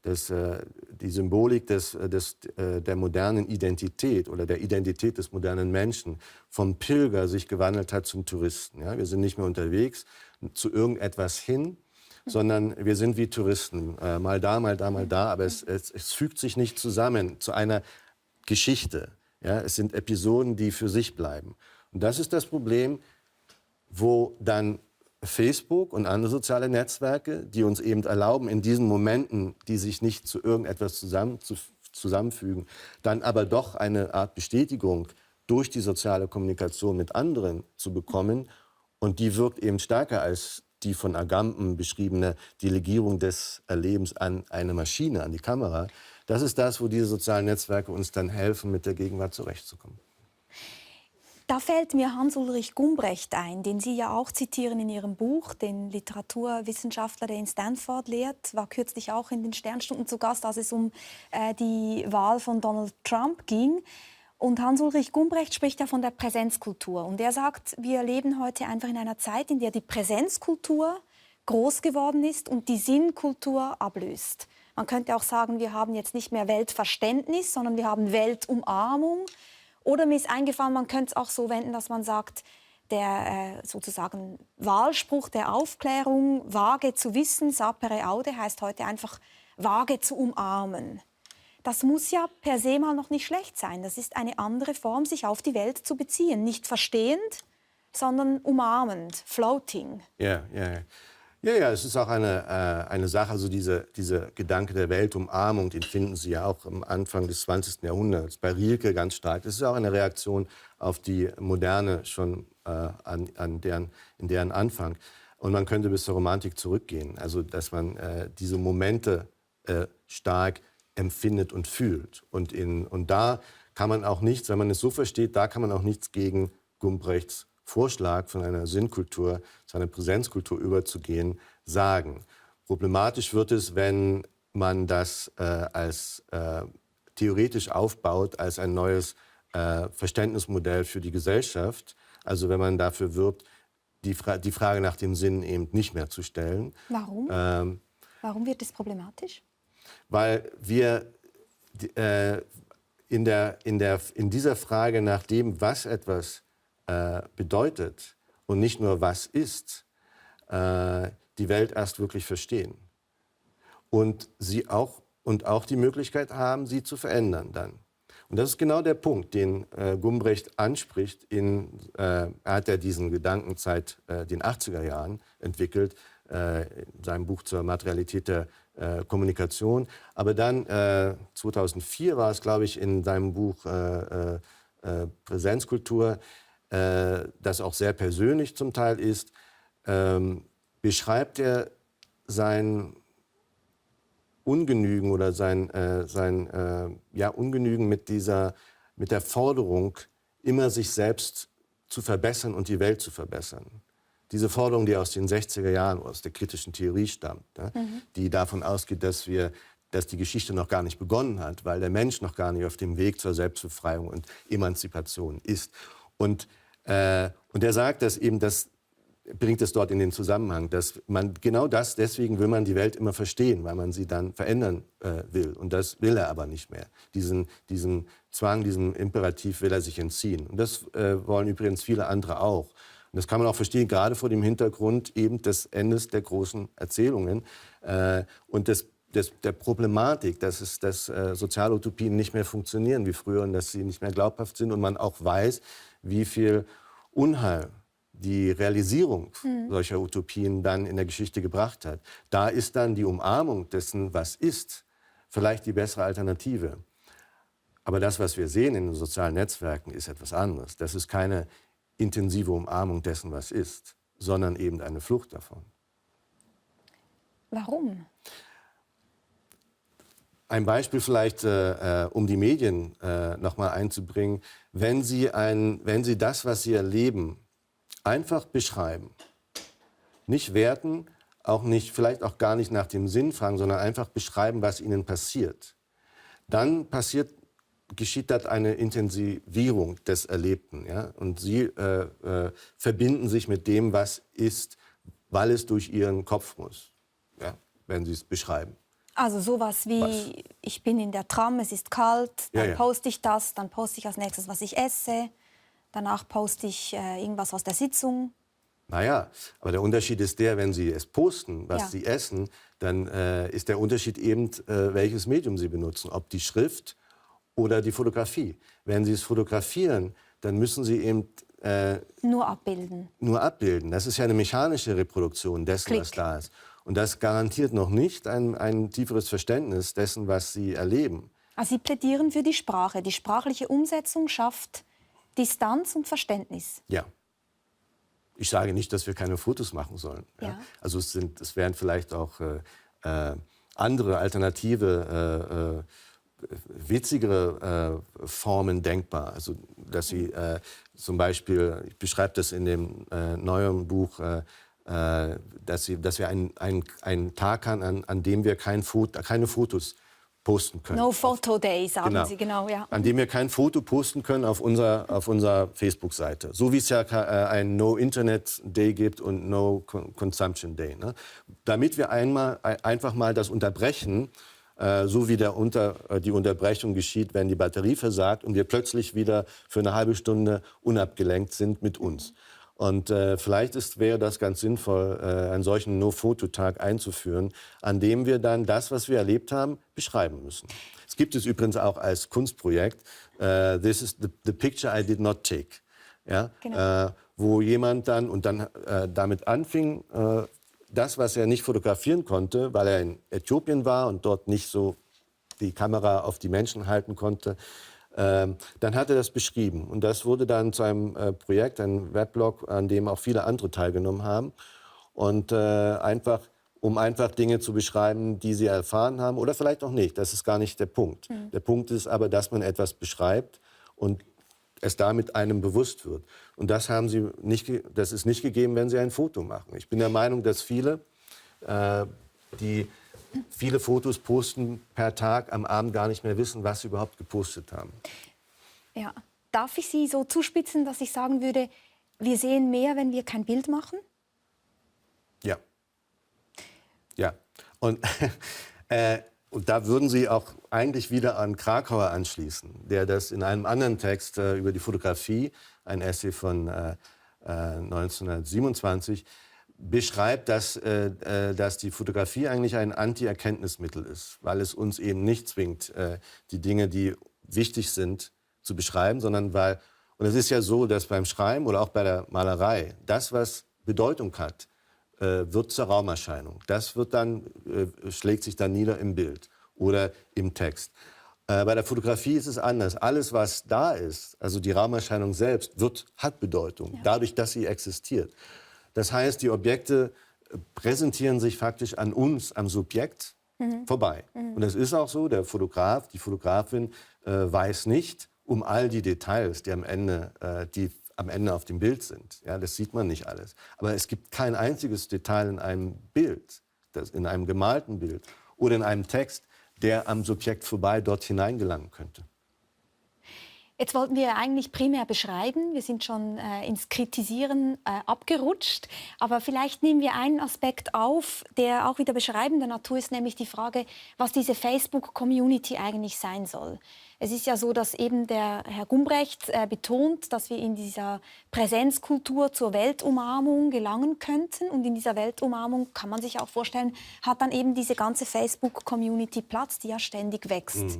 die Symbolik der modernen Identität oder der Identität des modernen Menschen vom Pilger sich gewandelt hat zum Touristen. Ja? Wir sind nicht mehr unterwegs zu irgendetwas hin, sondern wir sind wie Touristen. Mal da, mal da, mal da, aber es fügt sich nicht zusammen zu einer Geschichte. Ja? Es sind Episoden, die für sich bleiben. Und das ist das Problem, wo dann Facebook und andere soziale Netzwerke, die uns eben erlauben, in diesen Momenten, die sich nicht zu irgendetwas zusammenfügen, dann aber doch eine Art Bestätigung durch die soziale Kommunikation mit anderen zu bekommen. Und die wirkt eben stärker als die von Agamben beschriebene Delegierung des Erlebens an eine Maschine, an die Kamera. Das ist das, wo diese sozialen Netzwerke uns dann helfen, mit der Gegenwart zurechtzukommen. Da fällt mir Hans-Ulrich Gumbrecht ein, den Sie ja auch zitieren in Ihrem Buch, den Literaturwissenschaftler, der in Stanford lehrt, war kürzlich auch in den Sternstunden zu Gast, als es um die Wahl von Donald Trump ging. Und Hans-Ulrich Gumbrecht spricht ja von der Präsenzkultur. Und er sagt, wir leben heute einfach in einer Zeit, in der die Präsenzkultur groß geworden ist und die Sinnkultur ablöst. Man könnte auch sagen, wir haben jetzt nicht mehr Weltverständnis, sondern wir haben Weltumarmung. Oder mir ist eingefallen, man könnte es auch so wenden, dass man sagt, der sozusagen Wahlspruch der Aufklärung, vage zu wissen, sapere aude, heißt heute einfach vage zu umarmen. Das muss ja per se mal noch nicht schlecht sein. Das ist eine andere Form, sich auf die Welt zu beziehen. Nicht verstehend, sondern umarmend, floating. Ja, Ja, es ist auch eine Sache, also dieser Gedanke der Weltumarmung, den finden Sie ja auch am Anfang des 20. Jahrhunderts, bei Rilke ganz stark. Das ist auch eine Reaktion auf die Moderne schon in deren Anfang. Und man könnte bis zur Romantik zurückgehen, also dass man diese Momente stark empfindet und fühlt. Und da kann man auch nichts, wenn man es so versteht, da kann man auch nichts gegen Gumbrechts Vorschlag, von einer Sinnkultur zu einer Präsenzkultur überzugehen, sagen. Problematisch wird es, wenn man das als theoretisch aufbaut, als ein neues Verständnismodell für die Gesellschaft. Also wenn man dafür wirbt, die Frage nach dem Sinn eben nicht mehr zu stellen. Warum? Warum wird es problematisch? Weil wir in dieser Frage nach dem, was etwas bedeutet und nicht nur was ist, die Welt erst wirklich verstehen. Und auch die Möglichkeit haben, sie zu verändern dann. Und das ist genau der Punkt, den Gumbrecht anspricht. Er hat ja diesen Gedanken seit den 80er Jahren entwickelt, in seinem Buch zur Materialität der Kommunikation. Aber dann, 2004 war es, glaube ich, in seinem Buch Präsenzkultur, das auch sehr persönlich zum Teil ist, beschreibt er sein Ungenügen oder sein Ungenügen mit der Forderung, immer sich selbst zu verbessern und die Welt zu verbessern. Diese Forderung, die aus den 60er Jahren, aus der kritischen Theorie stammt, die davon ausgeht, dass die Geschichte noch gar nicht begonnen hat, weil der Mensch noch gar nicht auf dem Weg zur Selbstbefreiung und Emanzipation ist. Und er sagt, dass eben bringt es dort in den Zusammenhang, dass man deswegen will man die Welt immer verstehen, weil man sie dann verändern will. Und das will er aber nicht mehr. Diesen Zwang, diesem Imperativ will er sich entziehen. Und das wollen übrigens viele andere auch. Und das kann man auch verstehen, gerade vor dem Hintergrund eben des Endes der großen Erzählungen und der Problematik, dass soziale Utopien nicht mehr funktionieren wie früher und dass sie nicht mehr glaubhaft sind und man auch weiß, wie viel Unheil die Realisierung solcher Utopien dann in der Geschichte gebracht hat. Da ist dann die Umarmung dessen, was ist, vielleicht die bessere Alternative. Aber das, was wir sehen in den sozialen Netzwerken, ist etwas anderes. Das ist keine intensive Umarmung dessen, was ist, sondern eben eine Flucht davon. Warum? Ein Beispiel vielleicht, um die Medien noch mal einzubringen. Wenn Sie das, was Sie erleben, einfach beschreiben, nicht werten, vielleicht auch gar nicht nach dem Sinn fragen, sondern einfach beschreiben, was Ihnen passiert, dann geschieht dort eine Intensivierung des Erlebten. Ja? Und Sie verbinden sich mit dem, was ist, weil es durch Ihren Kopf muss, ja? Wenn Sie es beschreiben. Also sowas wie, ich bin in der Tram, es ist kalt, dann poste ich das, dann poste ich als nächstes, was ich esse, danach poste ich irgendwas aus der Sitzung. Naja, aber der Unterschied ist der, wenn Sie es posten, was Sie essen, dann ist der Unterschied eben, welches Medium Sie benutzen, ob die Schrift oder die Fotografie. Wenn Sie es fotografieren, dann müssen Sie eben nur abbilden. Nur abbilden. Das ist ja eine mechanische Reproduktion dessen, was da ist. Und das garantiert noch nicht ein tieferes Verständnis dessen, was Sie erleben. Also Sie plädieren für die Sprache. Die sprachliche Umsetzung schafft Distanz und Verständnis. Ja. Ich sage nicht, dass wir keine Fotos machen sollen. Ja. Also es wären vielleicht auch andere, alternative, witzigere Formen denkbar. Also dass Sie zum Beispiel, ich beschreibe das in dem neuen Buch, dass wir einen Tag haben, an dem wir keine Fotos posten können. No Photo Day, sagen Sie, genau, ja. An dem wir kein Foto posten können auf unserer Facebook-Seite. So wie es ja ein No Internet Day gibt und No Consumption Day. Ne? Damit wir einfach mal das unterbrechen, so wie die Unterbrechung geschieht, wenn die Batterie versagt und wir plötzlich wieder für eine halbe Stunde unabgelenkt sind mit uns. Und vielleicht wäre das ganz sinnvoll, einen solchen No-Foto-Tag einzuführen, an dem wir dann das, was wir erlebt haben, beschreiben müssen. Es gibt es übrigens auch als Kunstprojekt, This is the picture I did not take. Ja? Genau. Wo jemand dann damit anfing, das, was er nicht fotografieren konnte, weil er in Äthiopien war und dort nicht so die Kamera auf die Menschen halten konnte, dann hat er das beschrieben. Und das wurde dann zu einem Projekt, ein Weblog, an dem auch viele andere teilgenommen haben. Und um einfach Dinge zu beschreiben, die sie erfahren haben oder vielleicht auch nicht. Das ist gar nicht der Punkt. Der Punkt ist aber, dass man etwas beschreibt und es damit einem bewusst wird. Und das das ist nicht gegeben, wenn Sie ein Foto machen. Ich bin der Meinung, dass viele, die viele Fotos posten per Tag, am Abend gar nicht mehr wissen, was sie überhaupt gepostet haben. Ja. Darf ich Sie so zuspitzen, dass ich sagen würde, wir sehen mehr, wenn wir kein Bild machen? Ja. Ja. Und, und da würden Sie auch eigentlich wieder an Krakauer anschließen, der das in einem anderen Text über die Fotografie, ein Essay von 1927, beschreibt, dass die Fotografie eigentlich ein Anti-Erkenntnismittel ist, weil es uns eben nicht zwingt, die Dinge, die wichtig sind, zu beschreiben, sondern und es ist ja so, dass beim Schreiben oder auch bei der Malerei, das, was Bedeutung hat, wird zur Raumerscheinung. Das wird schlägt sich dann nieder im Bild oder im Text. Bei der Fotografie ist es anders. Alles, was da ist, also die Raumerscheinung selbst, hat Bedeutung, dadurch, dass sie existiert. Das heißt, die Objekte präsentieren sich faktisch an uns, am Subjekt, vorbei. Und es ist auch so, der Fotograf, die Fotografin weiß nicht um all die Details, die am Ende auf dem Bild sind. Ja, das sieht man nicht alles. Aber es gibt kein einziges Detail in einem Bild, in einem gemalten Bild oder in einem Text, der am Subjekt vorbei dort hineingelangen könnte. Jetzt wollten wir eigentlich primär beschreiben. Wir sind schon ins Kritisieren abgerutscht. Aber vielleicht nehmen wir einen Aspekt auf, der auch wieder beschreibender Natur ist, nämlich die Frage, was diese Facebook-Community eigentlich sein soll. Es ist ja so, dass eben der Herr Gumbrecht betont, dass wir in dieser Präsenzkultur zur Weltumarmung gelangen könnten. Und in dieser Weltumarmung, kann man sich auch vorstellen, hat dann eben diese ganze Facebook-Community Platz, die ja ständig wächst.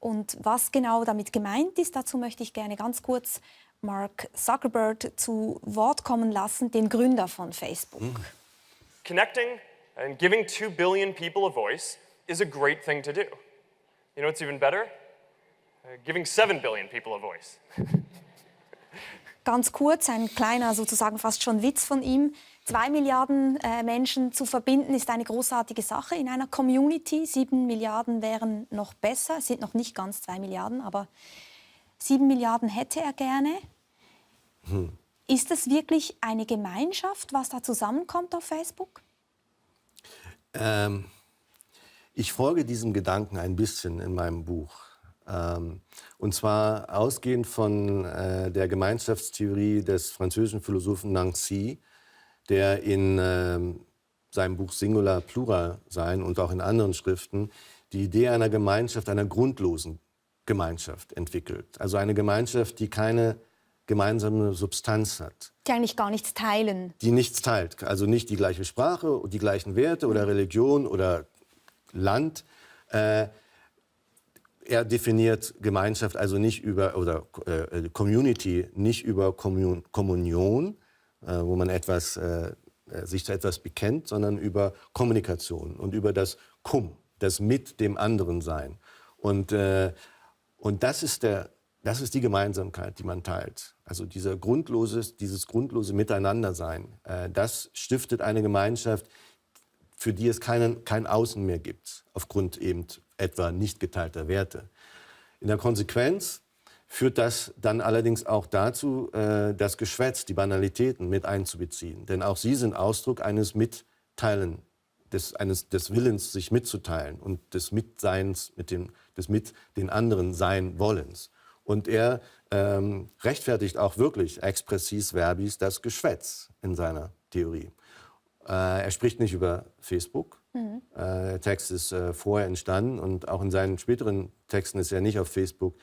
Und was genau damit gemeint ist, dazu möchte ich gerne ganz kurz Mark Zuckerberg zu Wort kommen lassen, den Gründer von Facebook. Connecting and giving 2 billion people a voice is a great thing to do. You know what's even better? Giving 7 billion people a voice. Ganz kurz, ein kleiner, sozusagen fast schon Witz von ihm. 2 Milliarden Menschen zu verbinden, ist eine großartige Sache in einer Community. 7 Milliarden wären noch besser. Es sind noch nicht ganz 2 Milliarden, aber 7 Milliarden hätte er gerne. Ist es wirklich eine Gemeinschaft, was da zusammenkommt auf Facebook? Ich folge diesem Gedanken ein bisschen in meinem Buch. Und zwar ausgehend von der Gemeinschaftstheorie des französischen Philosophen Nancy, der in seinem Buch Singular Plural Sein und auch in anderen Schriften die Idee einer Gemeinschaft, einer grundlosen Gemeinschaft entwickelt. Also eine Gemeinschaft, die keine gemeinsame Substanz hat. Die eigentlich gar nichts teilen. Die nichts teilt. Also nicht die gleiche Sprache, die gleichen Werte oder Religion oder Land. Er definiert Gemeinschaft also nicht über, oder Community nicht über Kommunion, wo man sich zu etwas bekennt, sondern über Kommunikation und über das das mit dem anderen Sein. Und das ist die Gemeinsamkeit, die man teilt. Also dieses grundlose Miteinandersein, das stiftet eine Gemeinschaft, für die es kein Außen mehr gibt, aufgrund eben etwa nicht geteilter Werte. In der Konsequenz führt das dann allerdings auch dazu, das Geschwätz, die Banalitäten mit einzubeziehen. Denn auch sie sind Ausdruck eines Mitteilen, des Willens, sich mitzuteilen und des Mitseins, des mit den anderen sein Wollens. Und er rechtfertigt auch wirklich expressis verbis das Geschwätz in seiner Theorie. Er spricht nicht über Facebook. Der Text ist vorher entstanden und auch in seinen späteren Texten ist er nicht auf Facebook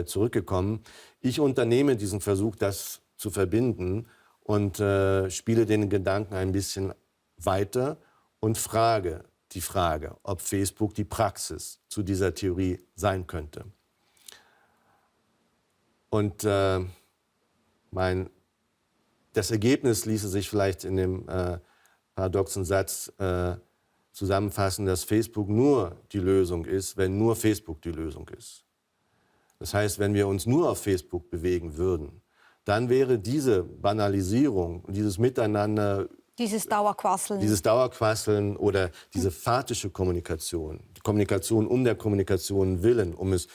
zurückgekommen. Ich unternehme diesen Versuch, das zu verbinden und spiele den Gedanken ein bisschen weiter und frage die Frage, ob Facebook die Praxis zu dieser Theorie sein könnte. Und das Ergebnis ließe sich vielleicht in dem paradoxen Satz zusammenfassen, dass Facebook nur die Lösung ist, wenn nur Facebook die Lösung ist. Das heißt, wenn wir uns nur auf Facebook bewegen würden, dann wäre diese Banalisierung, dieses Miteinander, Dieses Dauerquasseln oder diese fatische Kommunikation, die Kommunikation um der Kommunikation willen, um es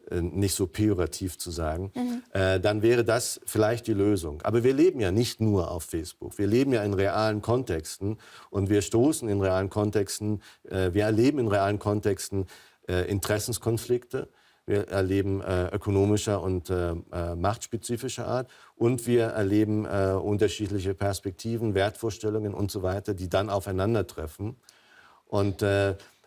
nicht so pejorativ zu sagen, dann wäre das vielleicht die Lösung. Aber wir leben ja nicht nur auf Facebook. Wir leben ja in realen Kontexten und wir stoßen in realen Kontexten, wir erleben in realen Kontexten Interessenskonflikte. Wir erleben ökonomischer und machtspezifischer Art und wir erleben unterschiedliche Perspektiven, Wertvorstellungen und so weiter, die dann aufeinandertreffen und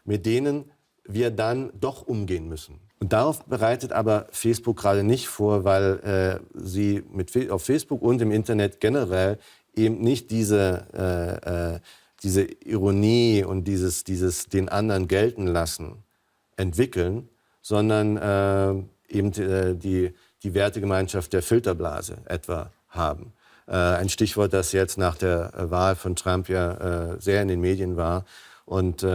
mit denen wir dann doch umgehen müssen. Und darauf bereitet aber Facebook gerade nicht vor, weil sie auf Facebook und im Internet generell eben nicht diese Ironie und dieses den anderen gelten lassen entwickeln, sondern eben die Wertegemeinschaft der Filterblase etwa haben. Ein Stichwort, das jetzt nach der Wahl von Trump ja sehr in den Medien war. Und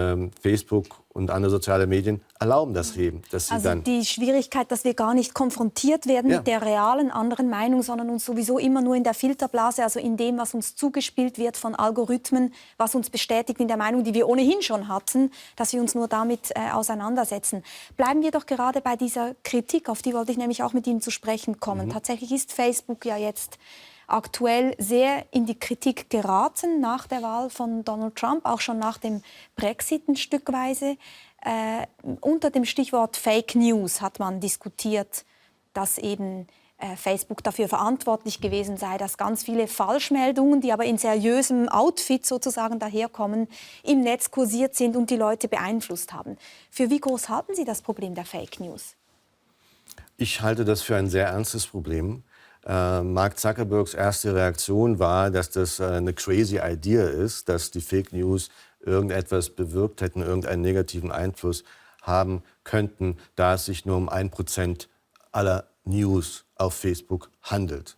Facebook und andere soziale Medien erlauben das eben. Dass sie also die Schwierigkeit, dass wir gar nicht konfrontiert werden mit der realen anderen Meinung, sondern uns sowieso immer nur in der Filterblase, also in dem, was uns zugespielt wird von Algorithmen, was uns bestätigt in der Meinung, die wir ohnehin schon hatten, dass wir uns nur damit auseinandersetzen. Bleiben wir doch gerade bei dieser Kritik, auf die wollte ich nämlich auch mit Ihnen zu sprechen kommen. Tatsächlich ist Facebook ja jetzt aktuell sehr in die Kritik geraten nach der Wahl von Donald Trump, auch schon nach dem Brexit ein Stückweise. Unter dem Stichwort Fake News hat man diskutiert, dass eben Facebook dafür verantwortlich gewesen sei, dass ganz viele Falschmeldungen, die aber in seriösem Outfit sozusagen daherkommen, im Netz kursiert sind und die Leute beeinflusst haben. Für wie groß halten Sie das Problem der Fake News? Ich halte das für ein sehr ernstes Problem. Mark Zuckerbergs erste Reaktion war, dass das eine crazy Idea ist, dass die Fake News irgendetwas bewirkt hätten, irgendeinen negativen Einfluss haben könnten, da es sich nur um 1% aller News auf Facebook handelt.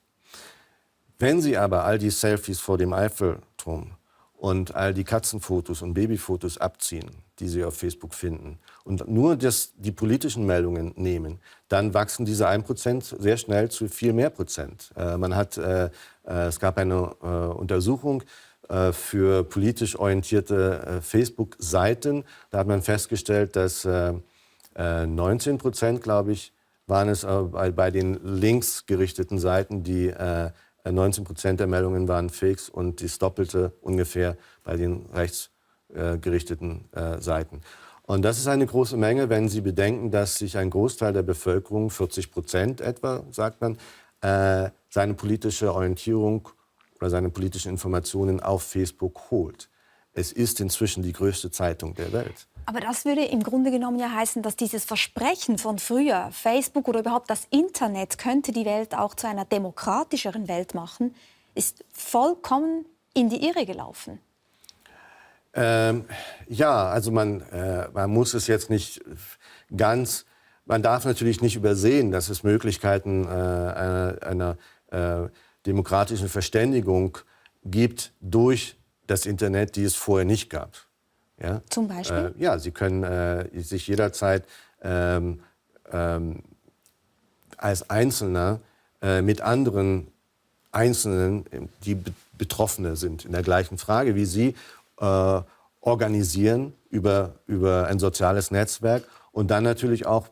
Wenn Sie aber all die Selfies vor dem Eiffelturm und all die Katzenfotos und Babyfotos abziehen, die Sie auf Facebook finden, und nur die politischen Meldungen nehmen, dann wachsen diese 1% sehr schnell zu viel mehr Prozent. Es gab eine Untersuchung für politisch orientierte Facebook-Seiten. Da hat man festgestellt, dass 19%, glaube ich, waren es bei den links gerichteten Seiten, die 19% der Meldungen waren Fakes und das Doppelte ungefähr bei den rechtsgerichteten Seiten. Und das ist eine große Menge, wenn Sie bedenken, dass sich ein Großteil der Bevölkerung, 40% etwa, sagt man, seine politische Orientierung oder seine politischen Informationen auf Facebook holt. Es ist inzwischen die größte Zeitung der Welt. Aber das würde im Grunde genommen ja heißen, dass dieses Versprechen von früher, Facebook oder überhaupt das Internet könnte die Welt auch zu einer demokratischeren Welt machen, ist vollkommen in die Irre gelaufen. Ja, also man muss es jetzt nicht ganz, man darf natürlich nicht übersehen, dass es Möglichkeiten einer demokratischen Verständigung gibt durch das Internet, die es vorher nicht gab. Ja? Zum Beispiel? Ja, Sie können sich jederzeit als Einzelner mit anderen Einzelnen, die Betroffene sind, in der gleichen Frage wie Sie, organisieren über ein soziales Netzwerk und dann natürlich auch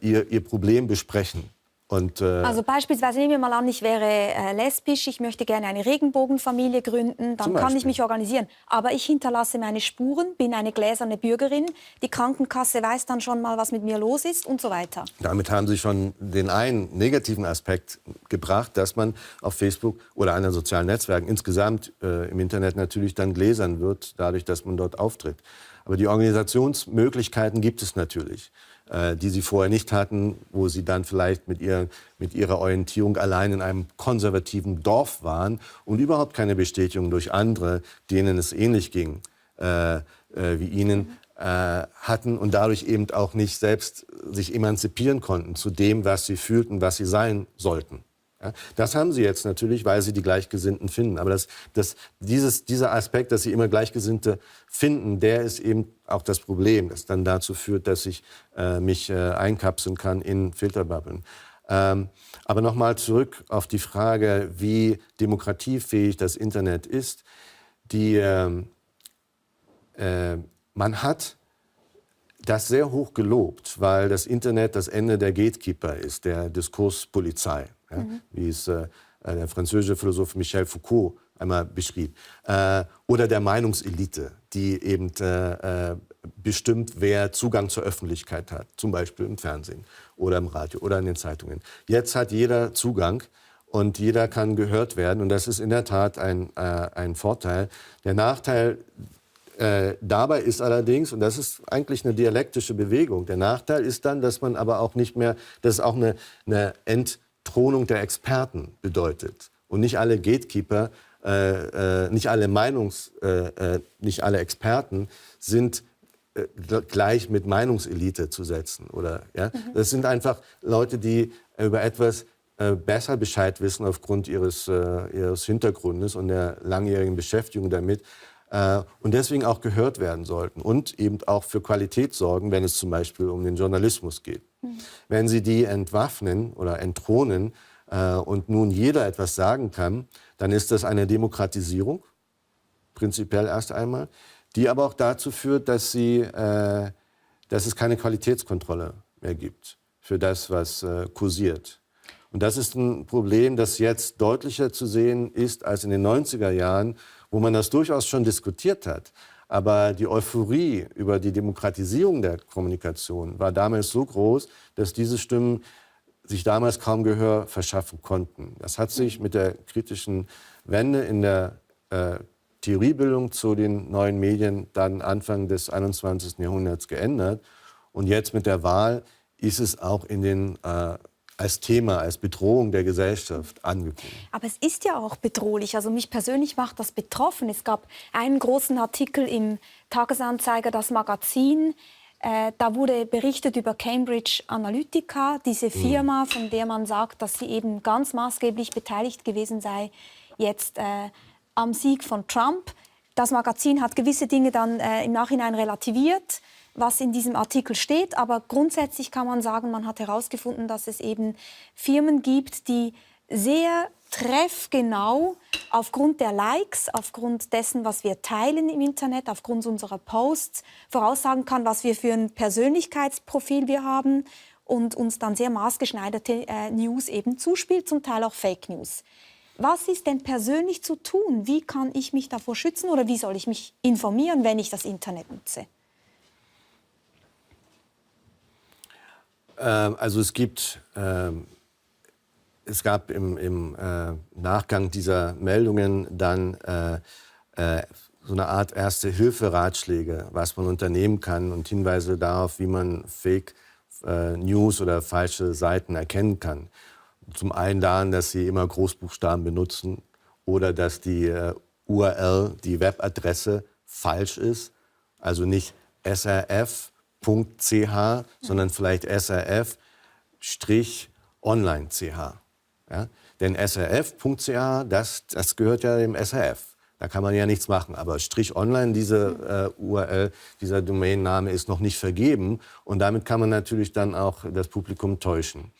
ihr Problem besprechen. Also beispielsweise nehmen wir mal an, ich wäre lesbisch, ich möchte gerne eine Regenbogenfamilie gründen, dann kann ich mich organisieren. Aber ich hinterlasse meine Spuren, bin eine gläserne Bürgerin, die Krankenkasse weiß dann schon mal, was mit mir los ist und so weiter. Damit haben Sie schon den einen negativen Aspekt gebracht, dass man auf Facebook oder anderen sozialen Netzwerken insgesamt im Internet natürlich dann gläsern wird, dadurch, dass man dort auftritt. Aber die Organisationsmöglichkeiten gibt es natürlich, die sie vorher nicht hatten, wo sie dann vielleicht mit ihrer Orientierung allein in einem konservativen Dorf waren und überhaupt keine Bestätigung durch andere, denen es ähnlich ging wie ihnen, hatten und dadurch eben auch nicht selbst sich emanzipieren konnten zu dem, was sie fühlten, was sie sein sollten. Ja, das haben sie jetzt natürlich, weil sie die Gleichgesinnten finden. Aber dieser Aspekt, dass sie immer Gleichgesinnte finden, der ist eben auch das Problem, das dann dazu führt, dass ich mich einkapseln kann in Filterbubbeln. Aber nochmal zurück auf die Frage, wie demokratiefähig das Internet ist. Man hat das sehr hoch gelobt, weil das Internet das Ende der Gatekeeper ist, der Diskurspolizei, ja, wie es der französische Philosoph Michel Foucault einmal beschrieb. Oder der Meinungselite, die eben bestimmt, wer Zugang zur Öffentlichkeit hat, zum Beispiel im Fernsehen oder im Radio oder in den Zeitungen. Jetzt hat jeder Zugang und jeder kann gehört werden und das ist in der Tat ein Vorteil. Der Nachteil dabei ist allerdings, und das ist eigentlich eine dialektische Bewegung, der Nachteil ist dann, dass man aber auch nicht mehr, dass es auch eine Entthronung der Experten bedeutet. Und nicht alle Gatekeeper, nicht alle Experten sind gleich mit Meinungselite zu setzen. Oder, ja? Das sind einfach Leute, die über etwas besser Bescheid wissen aufgrund ihres Hintergrundes und der langjährigen Beschäftigung damit. Und deswegen auch gehört werden sollten und eben auch für Qualität sorgen, wenn es zum Beispiel um den Journalismus geht. Wenn Sie die entwaffnen oder entthronen und nun jeder etwas sagen kann, dann ist das eine Demokratisierung, prinzipiell erst einmal, die aber auch dazu führt, dass es keine Qualitätskontrolle mehr gibt für das, was kursiert. Und das ist ein Problem, das jetzt deutlicher zu sehen ist als in den 90er Jahren, wo man das durchaus schon diskutiert hat. Aber die Euphorie über die Demokratisierung der Kommunikation war damals so groß, dass diese Stimmen sich damals kaum Gehör verschaffen konnten. Das hat sich mit der kritischen Wende in der Theoriebildung zu den neuen Medien dann Anfang des 21. Jahrhunderts geändert. Und jetzt mit der Wahl ist es auch in den als Thema, als Bedrohung der Gesellschaft angekommen. Aber es ist ja auch bedrohlich. Also mich persönlich macht das betroffen. Es gab einen großen Artikel im Tagesanzeiger, das Magazin. Da wurde berichtet über Cambridge Analytica, diese Firma, von der man sagt, dass sie eben ganz maßgeblich beteiligt gewesen sei jetzt am Sieg von Trump. Das Magazin hat gewisse Dinge dann im Nachhinein relativiert, was in diesem Artikel steht. Aber grundsätzlich kann man sagen, man hat herausgefunden, dass es eben Firmen gibt, die sehr treffgenau aufgrund der Likes, aufgrund dessen, was wir teilen im Internet, aufgrund unserer Posts, voraussagen kann, was wir für ein Persönlichkeitsprofil wir haben und uns dann sehr maßgeschneiderte News eben zuspielt, zum Teil auch Fake News. Was ist denn persönlich zu tun? Wie kann ich mich davor schützen oder wie soll ich mich informieren, wenn ich das Internet nutze? Also es gab im Nachgang dieser Meldungen dann so eine Art Erste-Hilfe-Ratschläge, was man unternehmen kann und Hinweise darauf, wie man Fake News oder falsche Seiten erkennen kann. Zum einen daran, dass sie immer Großbuchstaben benutzen oder dass die URL, die Webadresse falsch ist, also nicht srf.ch, sondern vielleicht srf-online.ch. Ja? Denn srf.ch, das gehört ja dem SRF. Da kann man ja nichts machen. Aber /online, diese URL, dieser Domainname ist noch nicht vergeben. Und damit kann man natürlich dann auch das Publikum täuschen.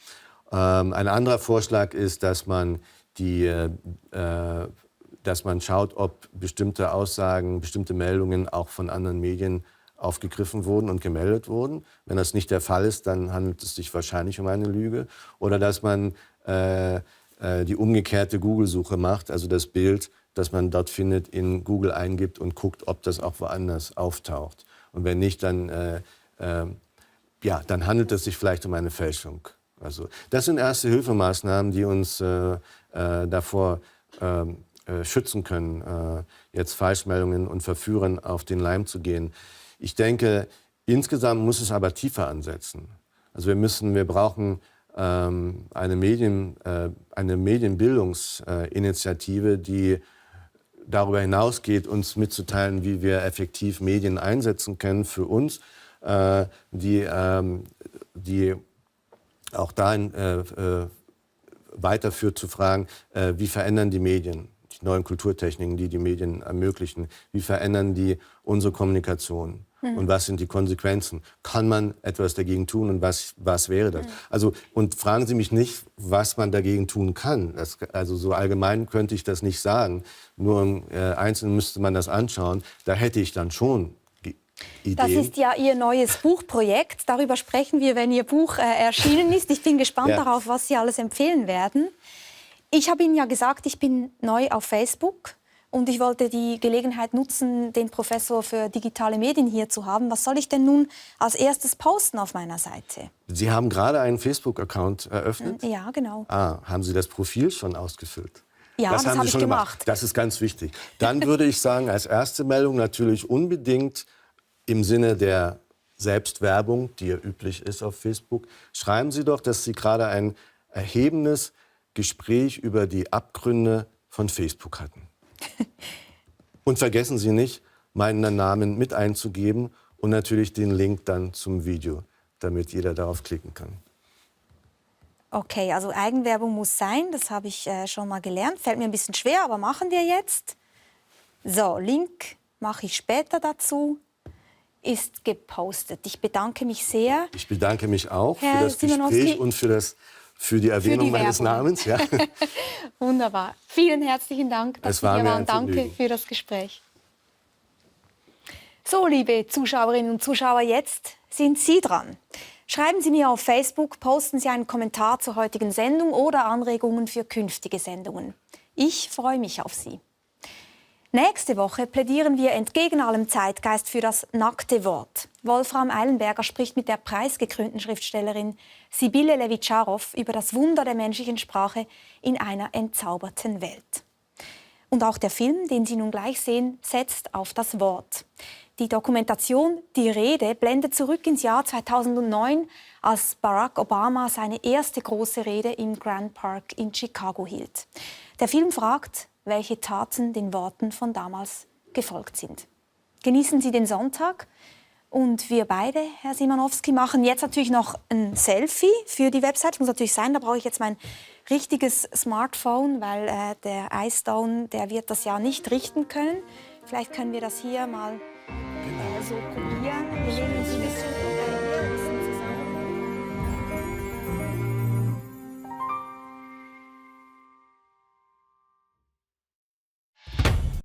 Ein anderer Vorschlag ist, dass man schaut, ob bestimmte Aussagen, bestimmte Meldungen auch von anderen Medien aufgegriffen wurden und gemeldet wurden. Wenn das nicht der Fall ist, dann handelt es sich wahrscheinlich um eine Lüge. Oder dass man die umgekehrte Google-Suche macht, also das Bild, das man dort findet, in Google eingibt und guckt, ob das auch woanders auftaucht. Und wenn nicht, dann handelt es sich vielleicht um eine Fälschung. Also, das sind Erste-Hilfemaßnahmen, die uns davor schützen können, jetzt Falschmeldungen und Verführern auf den Leim zu gehen. Ich denke, insgesamt muss es aber tiefer ansetzen. Also wir brauchen eine Medienbildungsinitiative, die darüber hinausgeht, uns mitzuteilen, wie wir effektiv Medien einsetzen können für uns, die auch dahin weiterführt zu fragen, wie verändern die Medien, die neuen Kulturtechniken, die die Medien ermöglichen, wie verändern die unsere Kommunikation? Und was sind die Konsequenzen? Kann man etwas dagegen tun und was wäre das? Also, und fragen Sie mich nicht, was man dagegen tun kann. Also so allgemein könnte ich das nicht sagen. Nur im Einzelnen müsste man das anschauen. Da hätte ich dann schon Ideen. Das ist ja Ihr neues Buchprojekt. Darüber sprechen wir, wenn Ihr Buch erschienen ist. Ich bin gespannt darauf, was Sie alles empfehlen werden. Ich habe Ihnen ja gesagt, ich bin neu auf Facebook. Und ich wollte die Gelegenheit nutzen, den Professor für digitale Medien hier zu haben. Was soll ich denn nun als erstes posten auf meiner Seite? Sie haben gerade einen Facebook-Account eröffnet? Ja, genau. Haben Sie das Profil schon ausgefüllt? Ja, das haben habe Sie ich schon gemacht. Das ist ganz wichtig. Dann würde ich sagen, als erste Meldung natürlich unbedingt im Sinne der Selbstwerbung, die ja üblich ist auf Facebook, schreiben Sie doch, dass Sie gerade ein erhebendes Gespräch über die Abgründe von Facebook hatten. Und vergessen Sie nicht, meinen Namen mit einzugeben und natürlich den Link dann zum Video, damit jeder darauf klicken kann. Okay, also Eigenwerbung muss sein, das habe ich schon mal gelernt. Fällt mir ein bisschen schwer, aber machen wir jetzt. So, Link mache ich später dazu. Ist gepostet. Ich bedanke mich sehr. Ich bedanke mich auch Herr für das Simanowski. Gespräch und für die Erwähnung meines Namens. Ja. Wunderbar. Vielen herzlichen Dank, dass Es Sie war hier mir waren. ein Danke Vergnügen. für das Gespräch. So, liebe Zuschauerinnen und Zuschauer, jetzt sind Sie dran. Schreiben Sie mir auf Facebook, posten Sie einen Kommentar zur heutigen Sendung oder Anregungen für künftige Sendungen. Ich freue mich auf Sie. Nächste Woche plädieren wir entgegen allem Zeitgeist für das nackte Wort. Wolfram Eilenberger spricht mit der preisgekrönten Schriftstellerin Sibylle Levitscharow über das Wunder der menschlichen Sprache in einer entzauberten Welt. Und auch der Film, den Sie nun gleich sehen, setzt auf das Wort. Die Dokumentation Die Rede blendet zurück ins Jahr 2009, als Barack Obama seine erste große Rede im Grand Park in Chicago hielt. Der Film fragt, welche Taten den Worten von damals gefolgt sind. Genießen Sie den Sonntag. Und wir beide, Herr Simanowski, machen jetzt natürlich noch ein Selfie für die Website. Das muss natürlich sein, da brauche ich jetzt mein richtiges Smartphone, weil der iStone, der wird das ja nicht richten können. Vielleicht können wir das hier mal so probieren. Wir legen uns ein bisschen